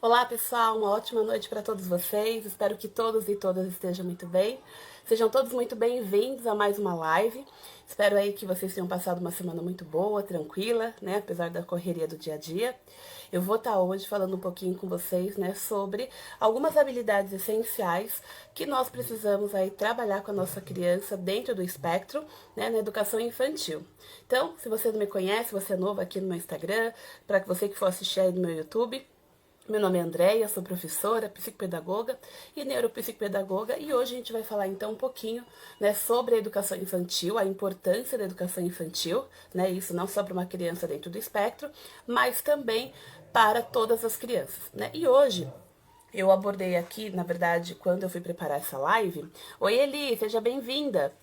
Olá pessoal, uma ótima noite para todos vocês, espero que todos e todas estejam muito bem. Sejam todos muito bem-vindos a mais uma live. Espero aí que vocês tenham passado uma semana muito boa, tranquila, né, apesar da correria do dia a dia. Eu vou estar hoje falando um pouquinho com vocês, né, sobre algumas habilidades essenciais que nós precisamos aí trabalhar com a nossa criança dentro do espectro, né, na educação infantil. Então, se você não me conhece, você é novo aqui no meu Instagram, para você que for assistir aí no meu YouTube, meu nome é Andréia, sou professora, psicopedagoga e neuropsicopedagoga e hoje a gente vai falar então um pouquinho, né, sobre a educação infantil, a importância da educação infantil, né, isso não só para uma criança dentro do espectro, mas também para todas as crianças, né. E hoje eu abordei aqui, na verdade, quando eu fui preparar essa live. Oi, Eli, seja bem-vinda.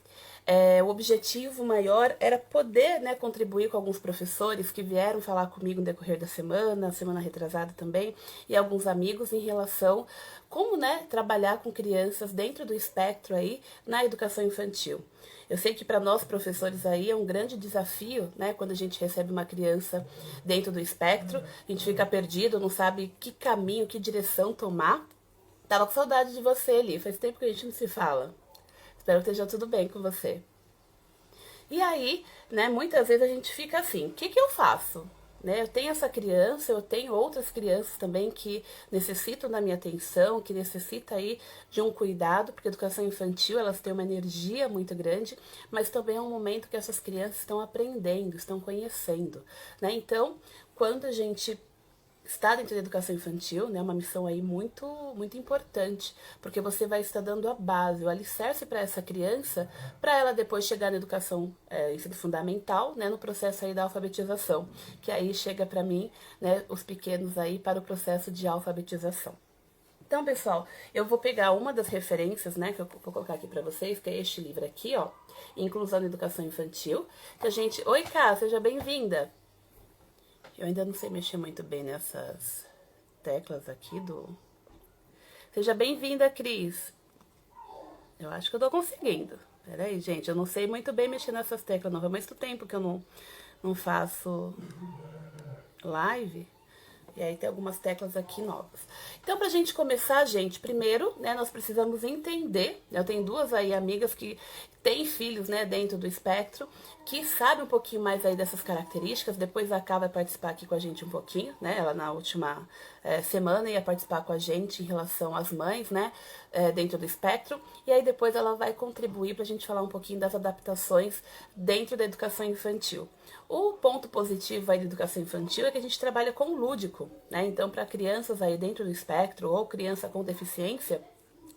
O objetivo maior era poder, né, contribuir com alguns professores que vieram falar comigo no decorrer da semana retrasada também, e alguns amigos em relação como, né, trabalhar com crianças dentro do espectro aí na educação infantil. Eu sei que para nós professores aí é um grande desafio, né, quando a gente recebe uma criança dentro do espectro, a gente fica perdido, não sabe que caminho, que direção tomar. Tava com saudade de você, Eli, faz tempo que a gente não se fala. Espero que esteja tudo bem com você. E aí, né, muitas vezes a gente fica assim, o que que eu faço? Né, eu tenho essa criança, eu tenho outras crianças também que necessitam da minha atenção, que necessitam aí de um cuidado, porque a educação infantil, elas têm uma energia muito grande, mas também é um momento que essas crianças estão aprendendo, estão conhecendo, né? Então, quando a gente está dentro da educação infantil, né, uma missão aí muito importante, porque você vai estar dando a base, o alicerce para essa criança, para ela depois chegar na educação ensino fundamental, né, no processo aí da alfabetização, que aí chega para mim, né, os pequenos aí para o processo de alfabetização. Então, pessoal, eu vou pegar uma das referências, né, que eu vou colocar aqui para vocês, que é este livro aqui, ó, Inclusão na Educação Infantil, que a gente... Oi, Cá, seja bem-vinda! Eu ainda não sei mexer muito bem nessas teclas aqui do... Seja bem-vinda, Cris. Eu acho que eu tô conseguindo. Peraí, gente, eu não sei muito bem mexer nessas teclas, não. Faz muito tempo que eu não faço live. E aí tem algumas teclas aqui novas. Então, pra gente começar, gente, primeiro, né, nós precisamos entender. Eu tenho duas aí amigas que têm filhos, né, dentro do espectro, que sabem um pouquinho mais aí dessas características. Depois a Ká vai participar aqui com a gente um pouquinho, né? Ela na última semana ia participar com a gente em relação às mães, né, dentro do espectro. E aí depois ela vai contribuir pra gente falar um pouquinho das adaptações dentro da educação infantil. O ponto positivo aí da educação infantil é que a gente trabalha com o lúdico, né? Então, para crianças aí dentro do espectro ou criança com deficiência,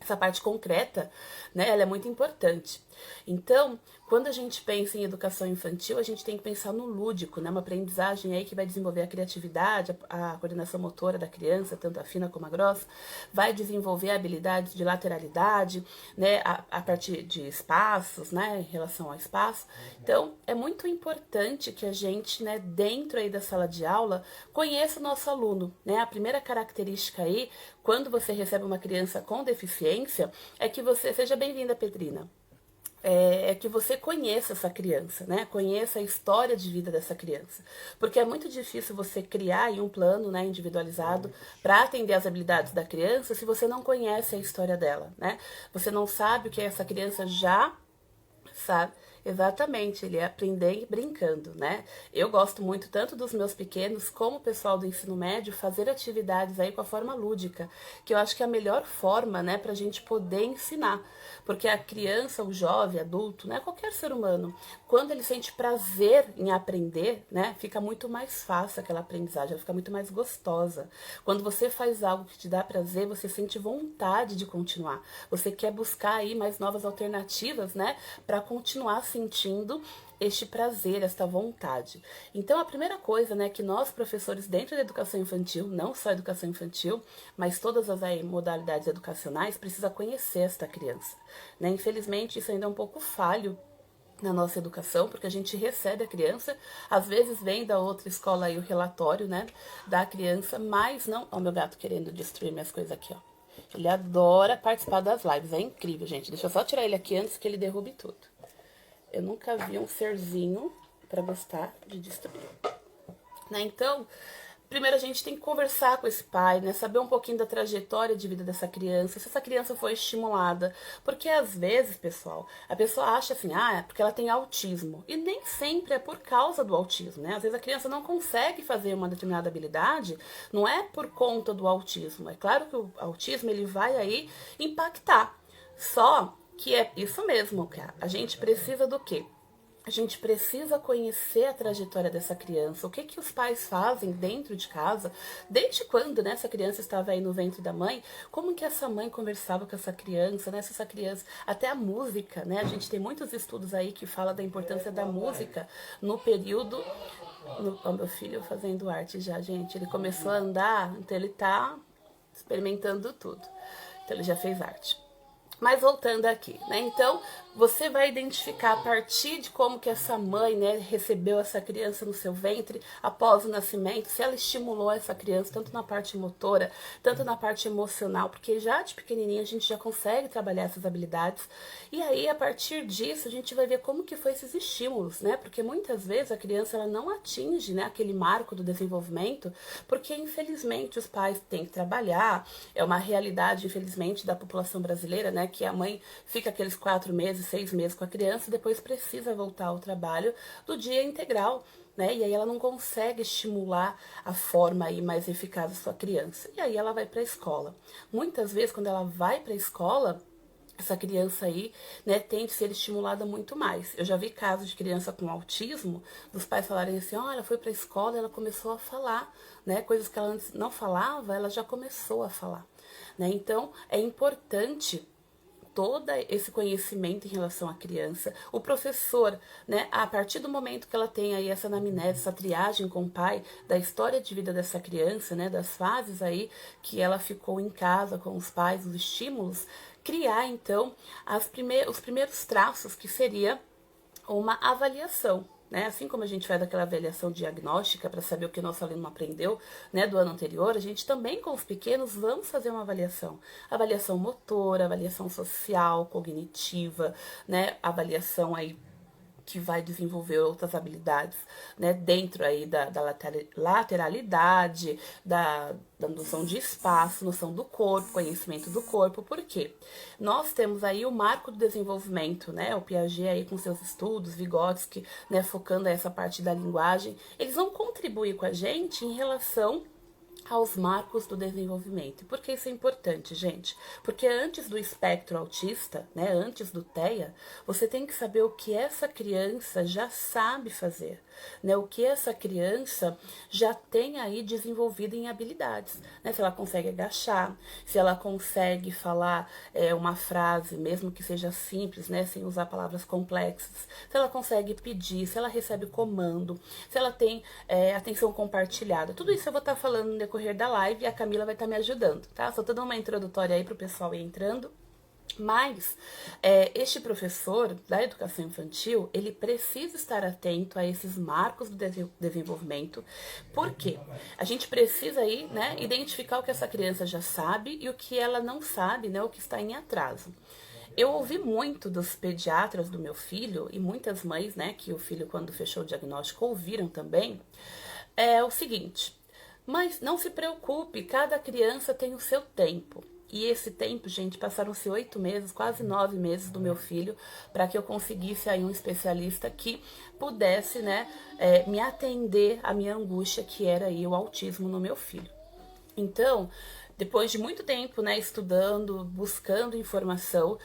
essa parte concreta, né, ela é muito importante. Então, quando a gente pensa em educação infantil, a gente tem que pensar no lúdico, né, uma aprendizagem aí que vai desenvolver a criatividade, a coordenação motora da criança, tanto a fina como a grossa, vai desenvolver habilidades de lateralidade, né, a partir de espaços, né, em relação ao espaço. Então, é muito importante que a gente, né, dentro aí da sala de aula, conheça o nosso aluno, né, a primeira característica aí, quando você recebe uma criança com deficiência, é que você... Seja bem-vinda, Pedrina. É que você conheça essa criança, né? Conheça a história de vida dessa criança. Porque é muito difícil você criar aí um plano, né, individualizado para atender as habilidades da criança se você não conhece a história dela, né? Você não sabe o que essa criança já sabe. Exatamente, ele é aprender brincando, né? Eu gosto muito tanto dos meus pequenos como o pessoal do ensino médio fazer atividades aí com a forma lúdica, que eu acho que é a melhor forma, né, pra gente poder ensinar. Porque a criança, o jovem, adulto, né, qualquer ser humano, quando ele sente prazer em aprender, né, fica muito mais fácil aquela aprendizagem, ela fica muito mais gostosa. Quando você faz algo que te dá prazer, você sente vontade de continuar. Você quer buscar aí mais novas alternativas, né, para continuar sentindo este prazer, esta vontade. Então, a primeira coisa, né, que nós professores dentro da educação infantil, não só a educação infantil, mas todas as aí, modalidades educacionais, precisa conhecer esta criança, né? Infelizmente, isso ainda é um pouco falho na nossa educação, porque a gente recebe a criança, às vezes vem da outra escola aí o relatório, né, da criança, mas não... Ó, meu gato querendo destruir minhas coisas aqui, ó. Ele adora participar das lives, é incrível, gente. Deixa eu só tirar ele aqui antes que ele derrube tudo. Eu nunca vi um serzinho para gostar de destruir, né? Então, primeiro a gente tem que conversar com esse pai, né? Saber um pouquinho da trajetória de vida dessa criança, se essa criança foi estimulada. Porque às vezes, pessoal, a pessoa acha assim, ah, é porque ela tem autismo. E nem sempre é por causa do autismo, né? Às vezes a criança não consegue fazer uma determinada habilidade, não é por conta do autismo. É claro que o autismo ele vai aí impactar. Só que é isso mesmo, cara. A gente precisa do quê? A gente precisa conhecer a trajetória dessa criança, o que que os pais fazem dentro de casa, desde quando, né, essa criança estava aí no ventre da mãe, como que essa mãe conversava com essa criança, né, se essa criança, até a música, né, a gente tem muitos estudos aí que fala da importância da música no período, ó, meu filho fazendo arte já, gente, ele começou a andar, então ele tá experimentando tudo, então ele já fez arte. Mas voltando aqui, né? Então, você vai identificar a partir de como que essa mãe, né, recebeu essa criança no seu ventre após o nascimento, se ela estimulou essa criança tanto na parte motora, tanto na parte emocional, porque já de pequenininha a gente já consegue trabalhar essas habilidades. E aí, a partir disso, a gente vai ver como que foi esses estímulos, né? Porque muitas vezes a criança ela não atinge, né, aquele marco do desenvolvimento, porque infelizmente os pais têm que trabalhar, é uma realidade, infelizmente, da população brasileira, né? Que a mãe fica aqueles 4 meses, 6 meses com a criança e depois precisa voltar ao trabalho do dia integral, né? E aí ela não consegue estimular a forma aí mais eficaz da sua criança. E aí ela vai para a escola. Muitas vezes, quando ela vai para a escola, essa criança aí, né, tem de ser estimulada muito mais. Eu já vi casos de criança com autismo, dos pais falarem assim, ó, ela foi para a escola e ela começou a falar, né, coisas que ela antes não falava, ela já começou a falar, né? Então, é importante todo esse conhecimento em relação à criança, o professor, né, a partir do momento que ela tem aí essa anamnese, essa triagem com o pai, da história de vida dessa criança, né, das fases aí que ela ficou em casa com os pais, os estímulos, criar então os primeiros traços que seria uma avaliação, né? Assim como a gente faz aquela avaliação diagnóstica para saber o que o nosso aluno aprendeu, né, do ano anterior, a gente também com os pequenos vamos fazer uma avaliação. Avaliação motora, avaliação social, cognitiva, né, avaliação aí que vai desenvolver outras habilidades, né, dentro aí da lateralidade, da noção de espaço, noção do corpo, conhecimento do corpo. Por quê? Nós temos aí o marco do desenvolvimento, né, o Piaget aí com seus estudos, Vygotsky, né, focando essa parte da linguagem, eles vão contribuir com a gente em relação aos marcos do desenvolvimento. Por que isso é importante, gente? Porque antes do espectro autista, né, antes do TEA, você tem que saber o que essa criança já sabe fazer, né, o que essa criança já tem aí desenvolvido em habilidades, né, se ela consegue agachar, se ela consegue falar uma frase, mesmo que seja simples, né, sem usar palavras complexas, se ela consegue pedir, se ela recebe comando, se ela tem atenção compartilhada. Tudo isso eu vou estar falando no decorrer da live e a Camila vai estar me ajudando, tá? Só tô dando uma introdutória aí pro pessoal ir entrando. Mas este professor da educação infantil, ele precisa estar atento a esses marcos do desenvolvimento, porque a gente precisa aí, né, identificar o que essa criança já sabe e o que ela não sabe, né, o que está em atraso. Eu ouvi muito dos pediatras do meu filho e muitas mães, né, que o filho quando fechou o diagnóstico ouviram também, o seguinte: mas não se preocupe, cada criança tem o seu tempo. E esse tempo, gente, passaram-se 8 meses, quase 9 meses do meu filho, para que eu conseguisse aí um especialista que pudesse, né, me atender a minha angústia, que era aí o autismo no meu filho. Então, depois de muito tempo, né, estudando, buscando informação,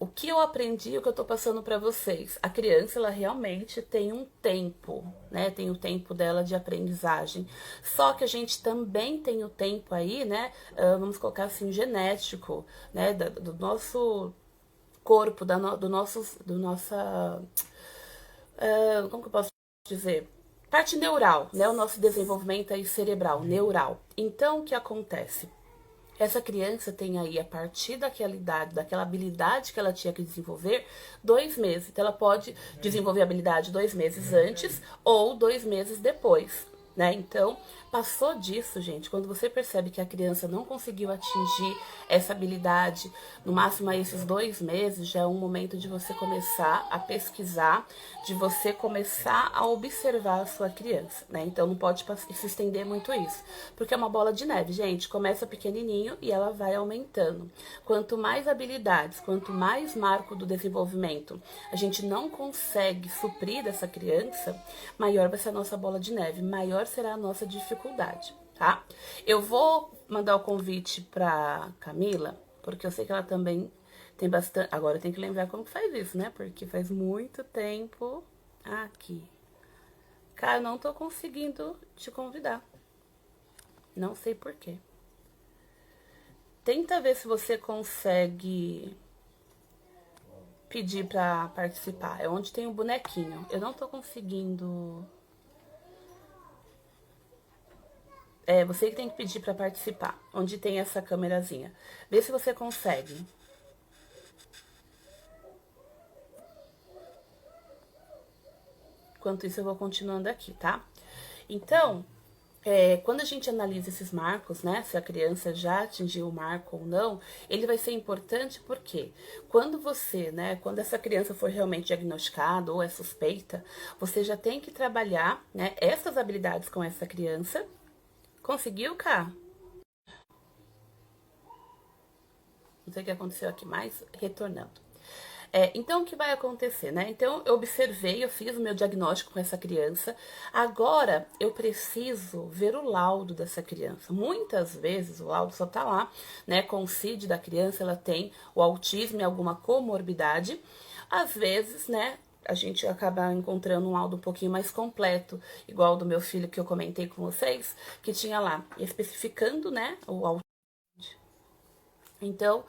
o que eu aprendi, o que eu tô passando para vocês, a criança, ela realmente tem um tempo, né, tem o tempo dela de aprendizagem, só que a gente também tem o tempo aí, né, vamos colocar assim, genético, né, do nosso corpo, do nossa, como que eu posso dizer? Parte neural, né, o nosso desenvolvimento aí cerebral, neural. Então, o que acontece? Essa criança tem aí, a partir daquela idade, daquela habilidade que ela tinha que desenvolver, 2 meses. Então, ela pode desenvolver a habilidade 2 meses antes ou 2 meses depois. né? Então, passou disso, gente, quando você percebe que a criança não conseguiu atingir essa habilidade, no máximo aí esses 2 meses, já é um momento de você começar a pesquisar, de você começar a observar a sua criança, né? Então, não pode se estender muito isso, porque é uma bola de neve, gente. Começa pequenininho e ela vai aumentando. Quanto mais habilidades, quanto mais marco do desenvolvimento a gente não consegue suprir dessa criança, maior vai ser a nossa bola de neve, maior será a nossa dificuldade, tá? Eu vou mandar o convite pra Camila, porque eu sei que ela também tem bastante. Agora eu tenho que lembrar como que faz isso, né? Porque faz muito tempo aqui. Cara, eu não tô conseguindo te convidar. Não sei por quê. Tenta ver se você consegue pedir pra participar. É onde tem o bonequinho. Eu não tô conseguindo. É você que tem que pedir pra participar. Onde tem essa câmerazinha. Vê se você consegue. Enquanto isso, eu vou continuando aqui, tá? Então, quando a gente analisa esses marcos, né, se a criança já atingiu o marco ou não, ele vai ser importante porque quando você, né, quando essa criança for realmente diagnosticada ou é suspeita, você já tem que trabalhar, né, essas habilidades com essa criança. Conseguiu, Cá? Não sei o que aconteceu aqui mais, retornando. Então, o que vai acontecer, né? Então, eu observei, eu fiz o meu diagnóstico com essa criança. Agora, eu preciso ver o laudo dessa criança. Muitas vezes, o laudo só tá lá, né? Com o CID da criança, ela tem o autismo e alguma comorbidade. Às vezes, né? A gente acaba encontrando um laudo um pouquinho mais completo, igual o do meu filho que eu comentei com vocês, que tinha lá, especificando, né? O autismo. Então,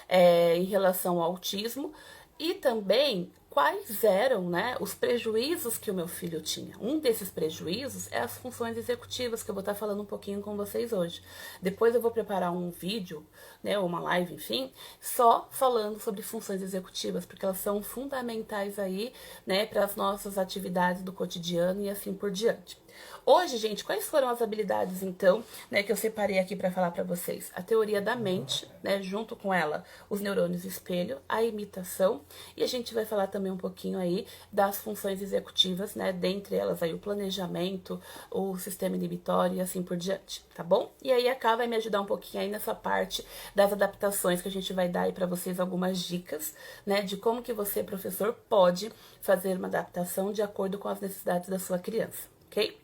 em relação ao autismo e também quais eram, né, os prejuízos que o meu filho tinha. Um desses prejuízos é as funções executivas, que eu vou estar falando um pouquinho com vocês hoje. Depois eu vou preparar um vídeo, né, uma live, enfim, só falando sobre funções executivas, porque elas são fundamentais aí, né, para as nossas atividades do cotidiano e assim por diante. Hoje, gente, quais foram as habilidades, então, né, que eu separei aqui para falar para vocês? A teoria da mente, né, junto com ela, os neurônios espelho, a imitação, e a gente vai falar também um pouquinho aí das funções executivas, né, dentre elas aí o planejamento, o sistema inibitório e assim por diante, tá bom? E aí a Ká vai me ajudar um pouquinho aí nessa parte das adaptações que a gente vai dar aí para vocês algumas dicas, né, de como que você, professor, pode fazer uma adaptação de acordo com as necessidades da sua criança, ok?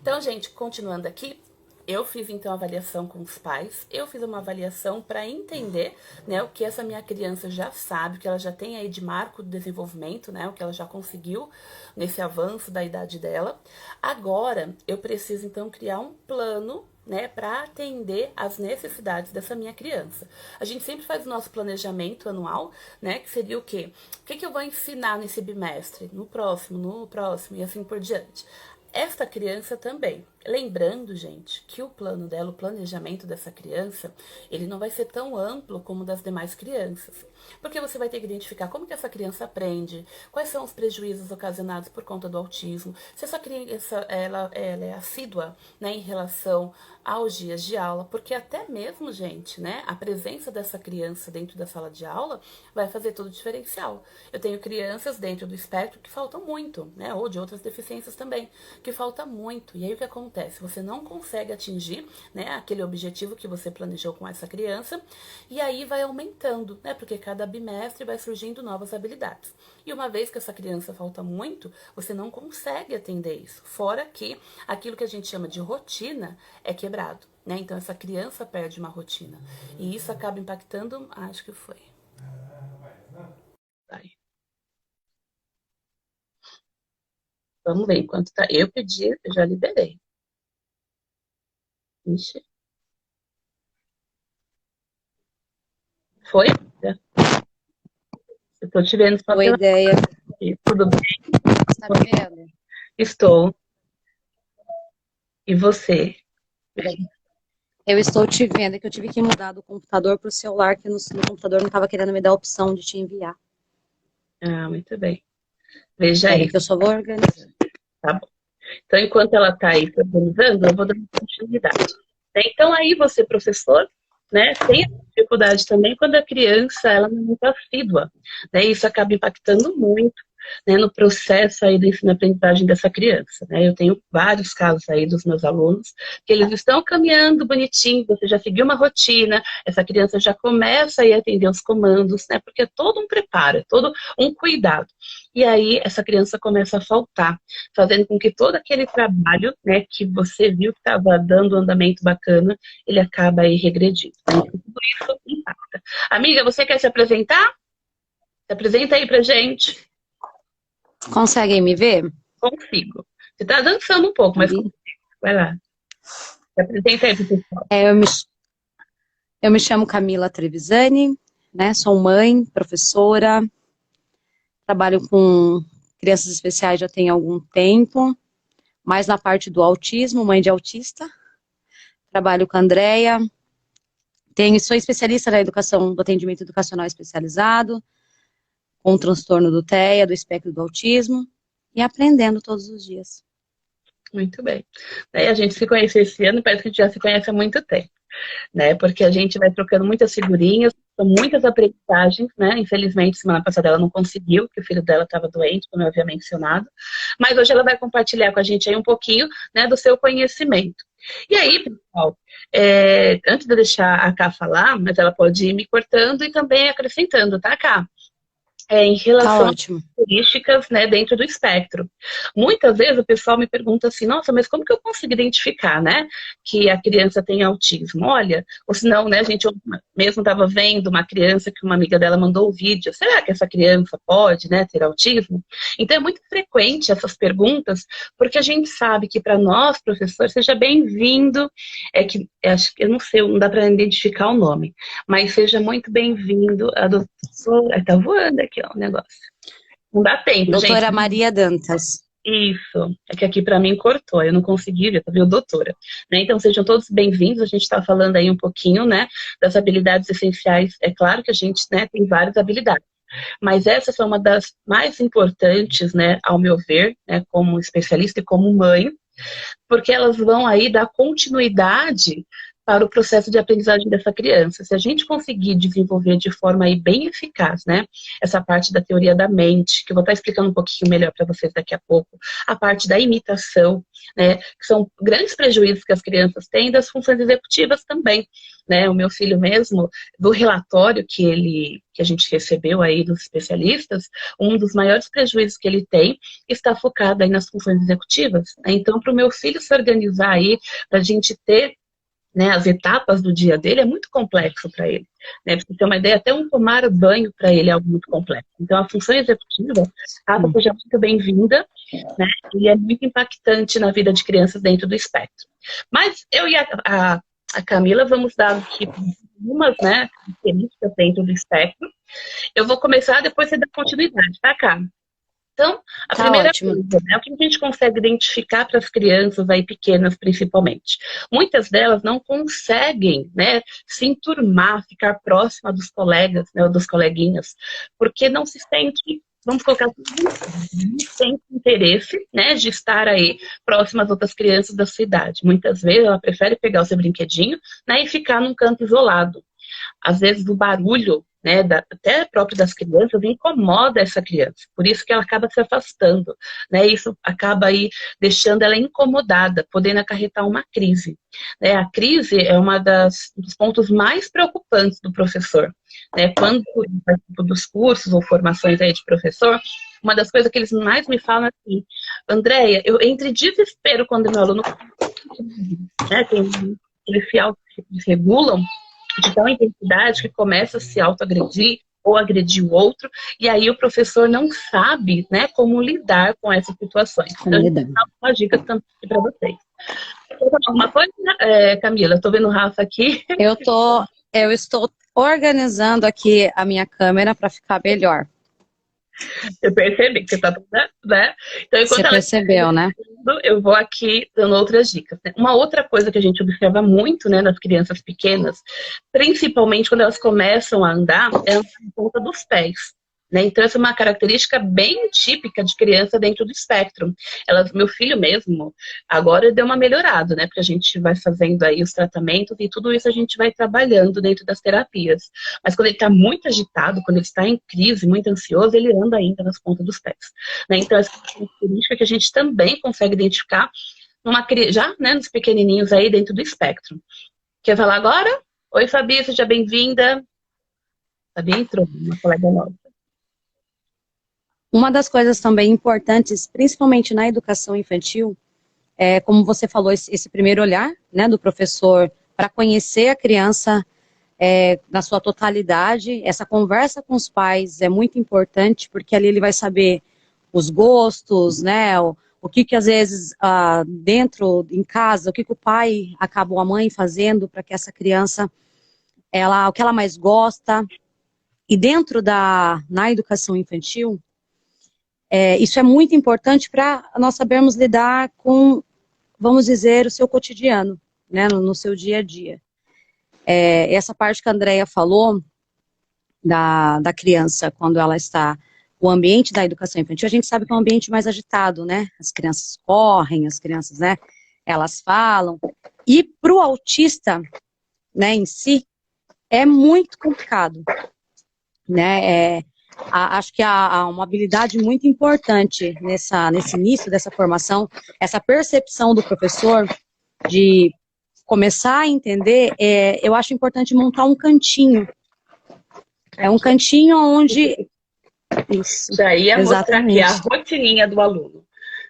Então, gente, continuando aqui, eu fiz então a avaliação com os pais, eu fiz uma avaliação para entender, né, o que essa minha criança já sabe, o que ela já tem aí de marco do desenvolvimento, né, o que ela já conseguiu nesse avanço da idade dela. Agora, eu preciso então criar um plano, né, para atender às necessidades dessa minha criança. A gente sempre faz o nosso planejamento anual, né, que seria o quê? O que eu vou ensinar nesse bimestre, no próximo e assim por diante. Esta criança também. Lembrando, gente, que o plano dela, o planejamento dessa criança, ele não vai ser tão amplo como o das demais crianças. Porque você vai ter que identificar como que essa criança aprende, quais são os prejuízos ocasionados por conta do autismo, se essa criança ela é assídua, né, em relação aos dias de aula, porque até mesmo, gente, né, a presença dessa criança dentro da sala de aula vai fazer todo o diferencial. Eu tenho crianças dentro do espectro que faltam muito, né, ou de outras deficiências também, que falta muito. E aí o que acontece? Você não consegue atingir, né, aquele objetivo que você planejou com essa criança, e aí vai aumentando, né, porque cada bimestre vai surgindo novas habilidades. E uma vez que essa criança falta muito, você não consegue atender isso. Fora que aquilo que a gente chama de rotina é quebrado, né? Então essa criança perde uma rotina. E isso acaba impactando, acho que foi. Vai. Vamos ver enquanto tá. Eu pedi, eu já liberei. Ixi, foi? Eu tô te vendo só Boa pela. ideia. Tudo bem? Está me vendo? Estou. E você? Eu estou te vendo, é que eu tive que mudar do computador para o celular, que no computador não estava querendo me dar a opção de te enviar. Ah, muito bem. Veja Espera aí, que eu só vou organizar. tá bom. Então, enquanto ela está aí se organizando, eu vou dando continuidade. Então, aí você, professor, né, tem dificuldade também quando a criança ela não é muito assídua. Né, isso acaba impactando muito, né, no processo aí do ensino-aprendizagem dessa criança. Né? Eu tenho vários casos aí dos meus alunos que eles estão caminhando bonitinho, você já seguiu uma rotina, essa criança já começa a ir atender os comandos, né, porque é todo um preparo, é todo um cuidado. E aí essa criança começa a faltar, fazendo com que todo aquele trabalho, né, que você viu que estava dando um andamento bacana, ele acaba aí regredindo. Então, tudo isso impacta. Amiga, você quer se apresentar? Se apresenta aí pra gente. Conseguem me ver? Consigo. Você tá dançando um pouco, mas consigo. Vai lá. Se apresenta aí pro pessoal. Eu me chamo Camila Trevisani, né? Sou mãe, professora, trabalho com crianças especiais já tem algum tempo, mais na parte do autismo, mãe de autista. Trabalho com a Andrea, sou especialista na educação, do atendimento educacional especializado, com transtorno do TEA, do espectro do autismo, e aprendendo todos os dias. Muito bem. Daí a gente se conheceu esse ano, parece que a gente já se conhece há muito tempo, né? Porque a gente vai trocando muitas figurinhas, são muitas aprendizagens, né? Infelizmente, semana passada ela não conseguiu, porque o filho dela estava doente, como eu havia mencionado. Mas hoje ela vai compartilhar com a gente aí um pouquinho, né, do seu conhecimento. E aí, pessoal, antes de eu deixar a Ká falar, mas ela pode ir me cortando e também acrescentando, tá, Ká? Em relação às características, né, dentro do espectro. Muitas vezes o pessoal me pergunta assim, nossa, mas como que eu consigo identificar, né, que a criança tem autismo? Olha, ou senão, né, a gente mesmo estava vendo uma criança que uma amiga dela mandou o vídeo, será que essa criança pode, né, ter autismo? Então é muito frequente essas perguntas, porque a gente sabe que para nós, professor, seja bem-vindo, acho que eu não sei, não dá para identificar o nome, mas seja muito bem-vindo a doutora, tá voando aqui, ó, o negócio. Não dá tempo, doutora gente. Maria Dantas. Isso, é que aqui para mim cortou, eu não consegui ver, viu, doutora? Né? Então sejam todos bem-vindos, a gente está falando aí um pouquinho, né, das habilidades essenciais. É claro que a gente, né, tem várias habilidades, mas essa foi uma das mais importantes, né, ao meu ver, né, como especialista e como mãe, porque elas vão aí dar continuidade para o processo de aprendizagem dessa criança. Se a gente conseguir desenvolver de forma aí bem eficaz, né, essa parte da teoria da mente, que eu vou estar explicando um pouquinho melhor para vocês daqui a pouco, a parte da imitação, né, que são grandes prejuízos que as crianças têm das funções executivas também, né, o meu filho mesmo, do relatório que a gente recebeu aí dos especialistas, um dos maiores prejuízos que ele tem está focado aí nas funções executivas, né? Então, para o meu filho se organizar aí, para a gente ter, né, as etapas do dia dele, é muito complexo para ele. Né? Pra você ter uma ideia, até um tomar banho para ele é algo muito complexo. Então, a função executiva, ela seja muito bem-vinda, né? E é muito impactante na vida de crianças dentro do espectro. Mas eu e a Camila vamos dar aqui algumas, né, características dentro do espectro. Eu vou começar, depois você dá continuidade, tá, Cá? Então, a primeira coisa, né, o que a gente consegue identificar para as crianças aí pequenas, principalmente? Muitas delas não conseguem, né, se enturmar, ficar próxima dos colegas, né, ou dos coleguinhas, porque não se sente, vamos colocar assim, não tem interesse, né, de estar aí próxima às outras crianças da sua idade. Muitas vezes ela prefere pegar o seu brinquedinho, né, e ficar num canto isolado. Às vezes o barulho, né, até próprio das crianças, incomoda essa criança. Por isso que ela acaba se afastando. Né, isso acaba aí deixando ela incomodada, podendo acarretar uma crise. Né, a crise é dos pontos mais preocupantes do professor. Né, quando eu participo dos cursos ou formações aí de professor, uma das coisas que eles mais me falam é assim, Andréia, eu entro em desespero quando meu aluno, né, eles se regulam de tal intensidade que começa a se autoagredir ou agredir o outro, e aí o professor não sabe, né, como lidar com essas situações. Então, eu vou dar uma dica também para vocês. Alguma coisa, Camila? Estou vendo o Rafa aqui. Eu estou organizando aqui a minha câmera para ficar melhor. Eu percebi que você está, né? Então, enquanto você percebeu, né? Eu vou aqui dando outras dicas. Uma outra coisa que a gente observa muito, né, nas crianças pequenas, principalmente quando elas começam a andar, é a ponta dos pés. né? Então, essa é uma característica bem típica de criança dentro do espectro. Meu filho mesmo, agora deu uma melhorada, né? Porque a gente vai fazendo aí os tratamentos e tudo isso a gente vai trabalhando dentro das terapias. Mas quando ele está muito agitado, quando ele está em crise, muito ansioso, ele anda ainda nas pontas dos pés, né? Então, essa é uma característica que a gente também consegue identificar já, né, nos pequenininhos aí dentro do espectro. Quer falar agora? Oi, Fabi, seja bem-vinda. Fabi entrou, uma colega nossa. Uma das coisas também importantes, principalmente na educação infantil, é, como você falou, esse primeiro olhar, né, do professor para conhecer a criança na sua totalidade. Essa conversa com os pais é muito importante, porque ali ele vai saber os gostos, né, o que às vezes dentro, em casa, o que o pai acaba, ou a mãe fazendo para que essa criança, o que ela mais gosta. E dentro na educação infantil, isso é muito importante para nós sabermos lidar com, vamos dizer, o seu cotidiano, né, no seu dia a dia. Essa parte que a Andrea falou, da criança, quando ela está, o ambiente da educação infantil, a gente sabe que é um ambiente mais agitado, né, as crianças correm, as crianças, né, elas falam, e para o autista, né, em si, é muito complicado, né, acho que há uma habilidade muito importante nesse início dessa formação, essa percepção do professor de começar a entender. Eu acho importante montar um cantinho. É um cantinho onde... Isso, já ia mostrar aqui exatamente. a rotininha do aluno,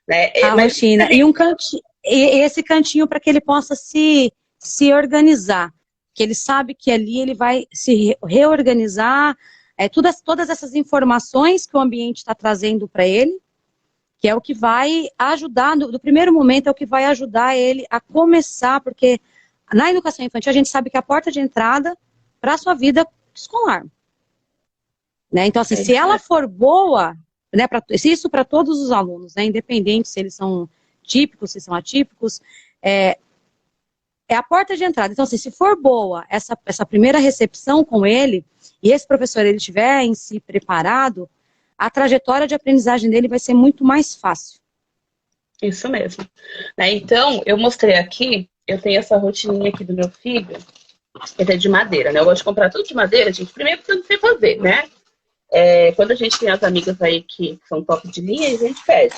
né? Rotina. E esse cantinho para que ele possa se organizar. Que ele sabe que ali ele vai se reorganizar. Todas essas informações que o ambiente está trazendo para ele, que é o que vai ajudar, do primeiro momento, é o que vai ajudar ele a começar, porque na educação infantil a gente sabe que é a porta de entrada para a sua vida escolar. Né? Então, assim, se ela for boa, né, isso para todos os alunos, né, independente se eles são típicos, se são atípicos, é a porta de entrada. Então, assim, se for boa essa primeira recepção com ele, e esse professor ele estiver em si preparado, a trajetória de aprendizagem dele vai ser muito mais fácil. Isso mesmo. Então, eu mostrei aqui, eu tenho essa rotininha aqui do meu filho, que é de madeira, né? Eu gosto de comprar tudo de madeira, gente. Primeiro porque eu não sei fazer, né? Quando a gente tem as amigas aí que são top de linha, a gente pede.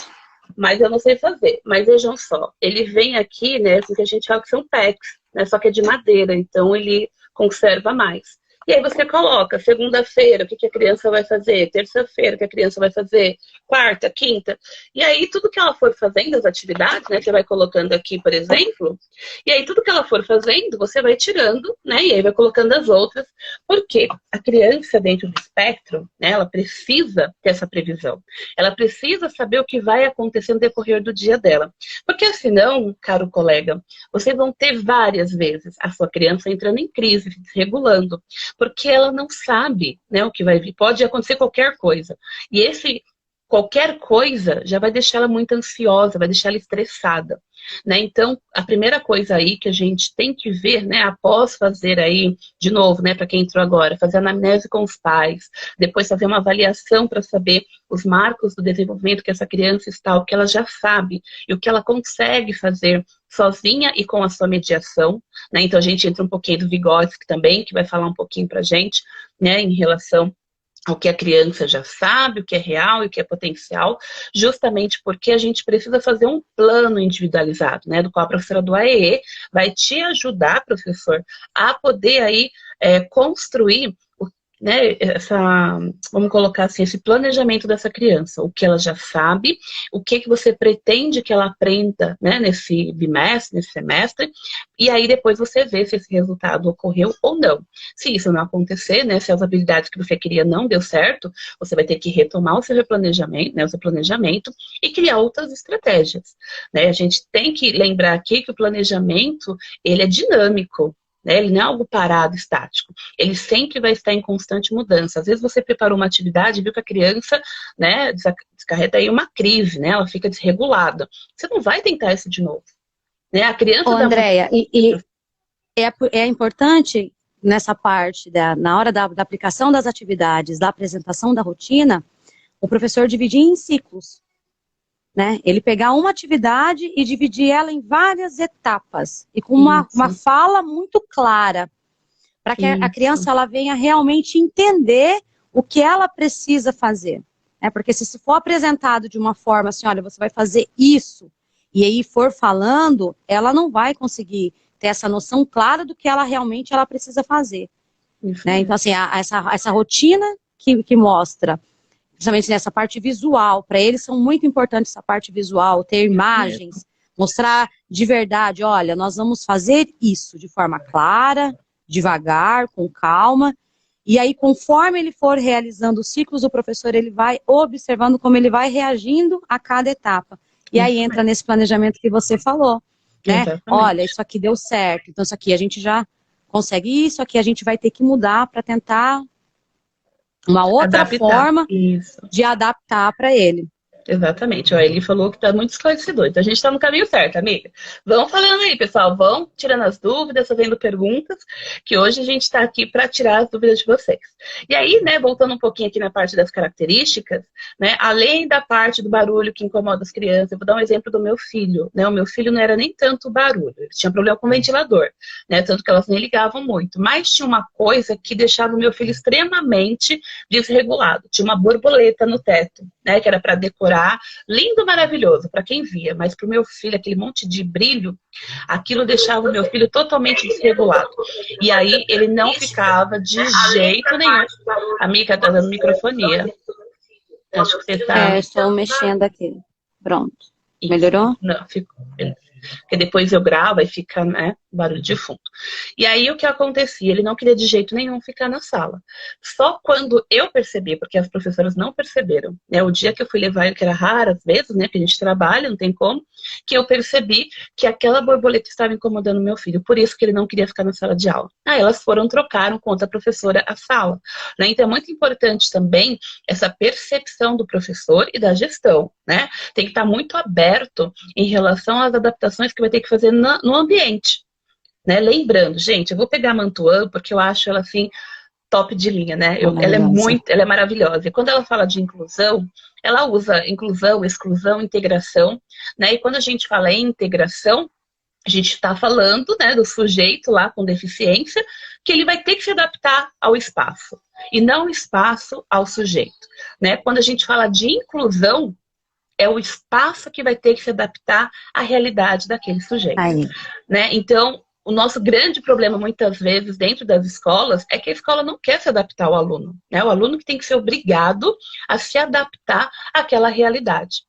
Mas eu não sei fazer. Mas vejam só, ele vem aqui, né, porque a gente fala que são packs, né, só que é de madeira, então ele conserva mais. E aí você coloca segunda-feira, o que a criança vai fazer, terça-feira, o que a criança vai fazer, quarta, quinta. E aí tudo que ela for fazendo, as atividades, né, você vai colocando aqui, por exemplo, e aí tudo que ela for fazendo, você vai tirando, né, e aí vai colocando as outras, porque a criança dentro do espectro, né, ela precisa ter essa previsão. Ela precisa saber o que vai acontecer no decorrer do dia dela. Porque senão, caro colega, vocês vão ter várias vezes a sua criança entrando em crise, se desregulando, porque ela não sabe, né, o que vai vir. Pode acontecer qualquer coisa. E qualquer coisa já vai deixar ela muito ansiosa, vai deixar ela estressada, né? Então, a primeira coisa aí que a gente tem que ver, né, após fazer aí, de novo, né, para quem entrou agora, fazer anamnese com os pais, depois fazer uma avaliação para saber os marcos do desenvolvimento que essa criança está, o que ela já sabe e o que ela consegue fazer sozinha e com a sua mediação, né? Então, a gente entra um pouquinho do Vygotsky também, que vai falar um pouquinho para a gente, né, em relação ao que a criança já sabe, o que é real e o que é potencial, justamente porque a gente precisa fazer um plano individualizado, né, do qual a professora do AEE vai te ajudar, professor, a poder aí construir, né, vamos colocar assim, esse planejamento dessa criança, o que ela já sabe, o que você pretende que ela aprenda, né, nesse bimestre, nesse semestre, e aí depois você vê se esse resultado ocorreu ou não. Se isso não acontecer, né, se as habilidades que você queria não deu certo, você vai ter que retomar o seu replanejamento, né, o seu planejamento e criar outras estratégias, né? A gente tem que lembrar aqui que o planejamento, ele é dinâmico, né? Ele não é algo parado, estático. Ele sempre vai estar em constante mudança. Às vezes você preparou uma atividade e viu que a criança, né, descarreta aí uma crise, né? Ela fica desregulada. Você não vai tentar isso de novo, né? A criança... Andréia, é importante nessa parte, na hora da aplicação das atividades, da apresentação da rotina, o professor dividir em ciclos, né? Ele pegar uma atividade e dividir ela em várias etapas, e com uma fala muito clara, para que a criança ela venha realmente entender o que ela precisa fazer. Porque se for apresentado de uma forma assim, olha, você vai fazer isso, e aí for falando, ela não vai conseguir ter essa noção clara do que ela realmente precisa fazer. Né? Então, assim, essa rotina que mostra, principalmente nessa parte visual, para eles são muito importantes essa parte visual, ter imagens, mostrar de verdade, olha, nós vamos fazer isso de forma clara, devagar, com calma, e aí conforme ele for realizando os ciclos, o professor ele vai observando como ele vai reagindo a cada etapa. E aí entra nesse planejamento que você falou, né? Olha, isso aqui deu certo, então isso aqui a gente já consegue isso, aqui a gente vai ter que mudar para tentar uma outra forma de adaptar para ele. Exatamente, ó, ele falou que tá muito esclarecedor, então a gente tá no caminho certo, amiga. Vão falando aí, pessoal, vão tirando as dúvidas, fazendo perguntas, que hoje a gente tá aqui para tirar as dúvidas de vocês. E aí, né, voltando um pouquinho aqui na parte das características, né, além da parte do barulho que incomoda as crianças, eu vou dar um exemplo do meu filho, né, o meu filho não era nem tanto barulho, ele tinha problema com o ventilador, né, tanto que elas nem ligavam muito, mas tinha uma coisa que deixava o meu filho extremamente desregulado, tinha uma borboleta no teto, né, que era para decorar, lindo, maravilhoso para quem via, mas para o meu filho, aquele monte de brilho, aquilo deixava o meu filho totalmente desregulado. E aí ele não ficava de jeito nenhum. Amiga, tá dando microfonia. Acho que você tá... estou mexendo aqui. Pronto. Melhorou? Não, ficou. Porque depois eu gravo e fica, né, barulho de fundo. E aí o que acontecia? Ele não queria de jeito nenhum ficar na sala. Só quando eu percebi, porque as professoras não perceberam, né, o dia que eu fui levar ele, que era raro às vezes, né, que a gente trabalha, não tem como, que eu percebi que aquela borboleta estava incomodando meu filho, por isso que ele não queria ficar na sala de aula. Aí elas trocaram com outra professora a sala, né, então é muito importante também essa percepção do professor e da gestão, né, tem que estar muito aberto em relação às adaptações que vai ter que fazer no ambiente, né? Lembrando, gente, eu vou pegar a Mantuan porque eu acho ela assim top de linha, né? Ela é maravilhosa. E quando ela fala de inclusão, ela usa inclusão, exclusão, integração, né? E quando a gente fala em integração, a gente está falando, né, do sujeito lá com deficiência, que ele vai ter que se adaptar ao espaço e não o espaço ao sujeito, né? Quando a gente fala de inclusão, é o espaço que vai ter que se adaptar à realidade daquele sujeito. Né? Então, o nosso grande problema, muitas vezes, dentro das escolas, é que a escola não quer se adaptar ao aluno. Né? O aluno que tem que ser obrigado a se adaptar àquela realidade.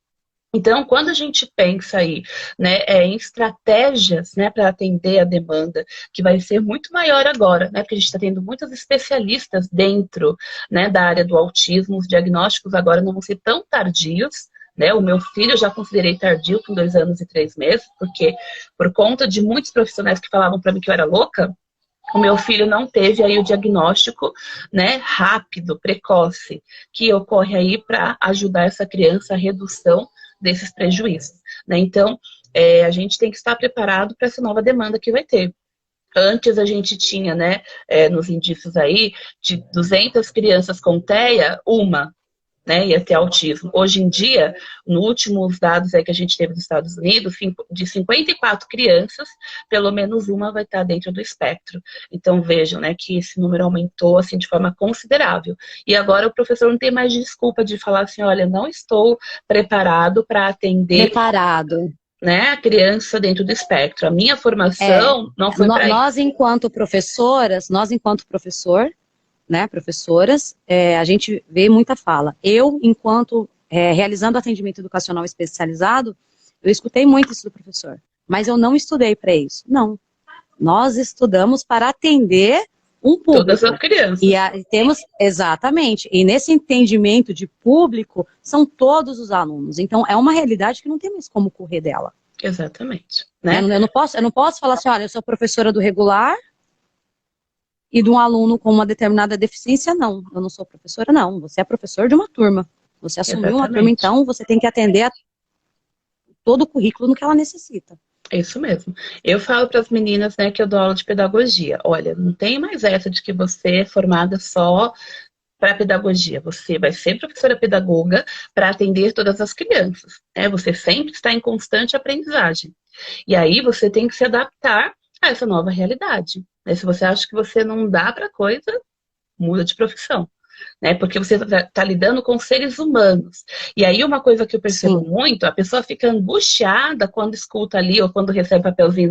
Então, quando a gente pensa aí, né, em estratégias, né, para atender a demanda, que vai ser muito maior agora, né, porque a gente está tendo muitos especialistas dentro, né, da área do autismo, os diagnósticos agora não vão ser tão tardios, né? O meu filho eu já considerei tardio com 2 anos e 3 meses, porque por conta de muitos profissionais que falavam para mim que eu era louca, o meu filho não teve aí o diagnóstico, né, rápido, precoce, que ocorre aí para ajudar essa criança a redução desses prejuízos. Né? Então, a gente tem que estar preparado para essa nova demanda que vai ter. Antes a gente tinha, né, nos indícios aí, de 200 crianças com TEA, uma, né, ia ter autismo. Hoje em dia, nos últimos dados aí que a gente teve dos Estados Unidos, de 54 crianças, pelo menos uma vai estar dentro do espectro. Então vejam, né, que esse número aumentou assim, de forma considerável. E agora o professor não tem mais desculpa de falar assim, olha, não estou preparado para atender... Né, a criança dentro do espectro. A minha formação não foi para isso. Nós, enquanto professor, né, professoras, a gente vê muita fala. Eu, enquanto realizando atendimento educacional especializado, eu escutei muito isso do professor, mas eu não estudei para isso. Não. Nós estudamos para atender um público. Todas as crianças. E temos, exatamente, e nesse entendimento de público, são todos os alunos. Então, é uma realidade que não tem mais como correr dela. Exatamente. Né? Eu não posso falar assim, olha, eu sou professora do regular, e de um aluno com uma determinada deficiência, não. Eu não sou professora, não. Você é professor de uma turma. Você assumiu uma turma, então você tem que atender a todo o currículo no que ela necessita. É isso mesmo. Eu falo para as meninas, né, que eu dou aula de pedagogia. Olha, não tem mais essa de que você é formada só para pedagogia. Você vai ser professora pedagoga para atender todas as crianças, né? Você sempre está em constante aprendizagem. E aí você tem que se adaptar a essa nova realidade, né? Se você acha que você não dá para coisa, muda de profissão, né? Porque você está lidando com seres humanos. E aí uma coisa que eu percebo Sim. muito, a pessoa fica angustiada quando escuta ali, ou quando recebe papelzinho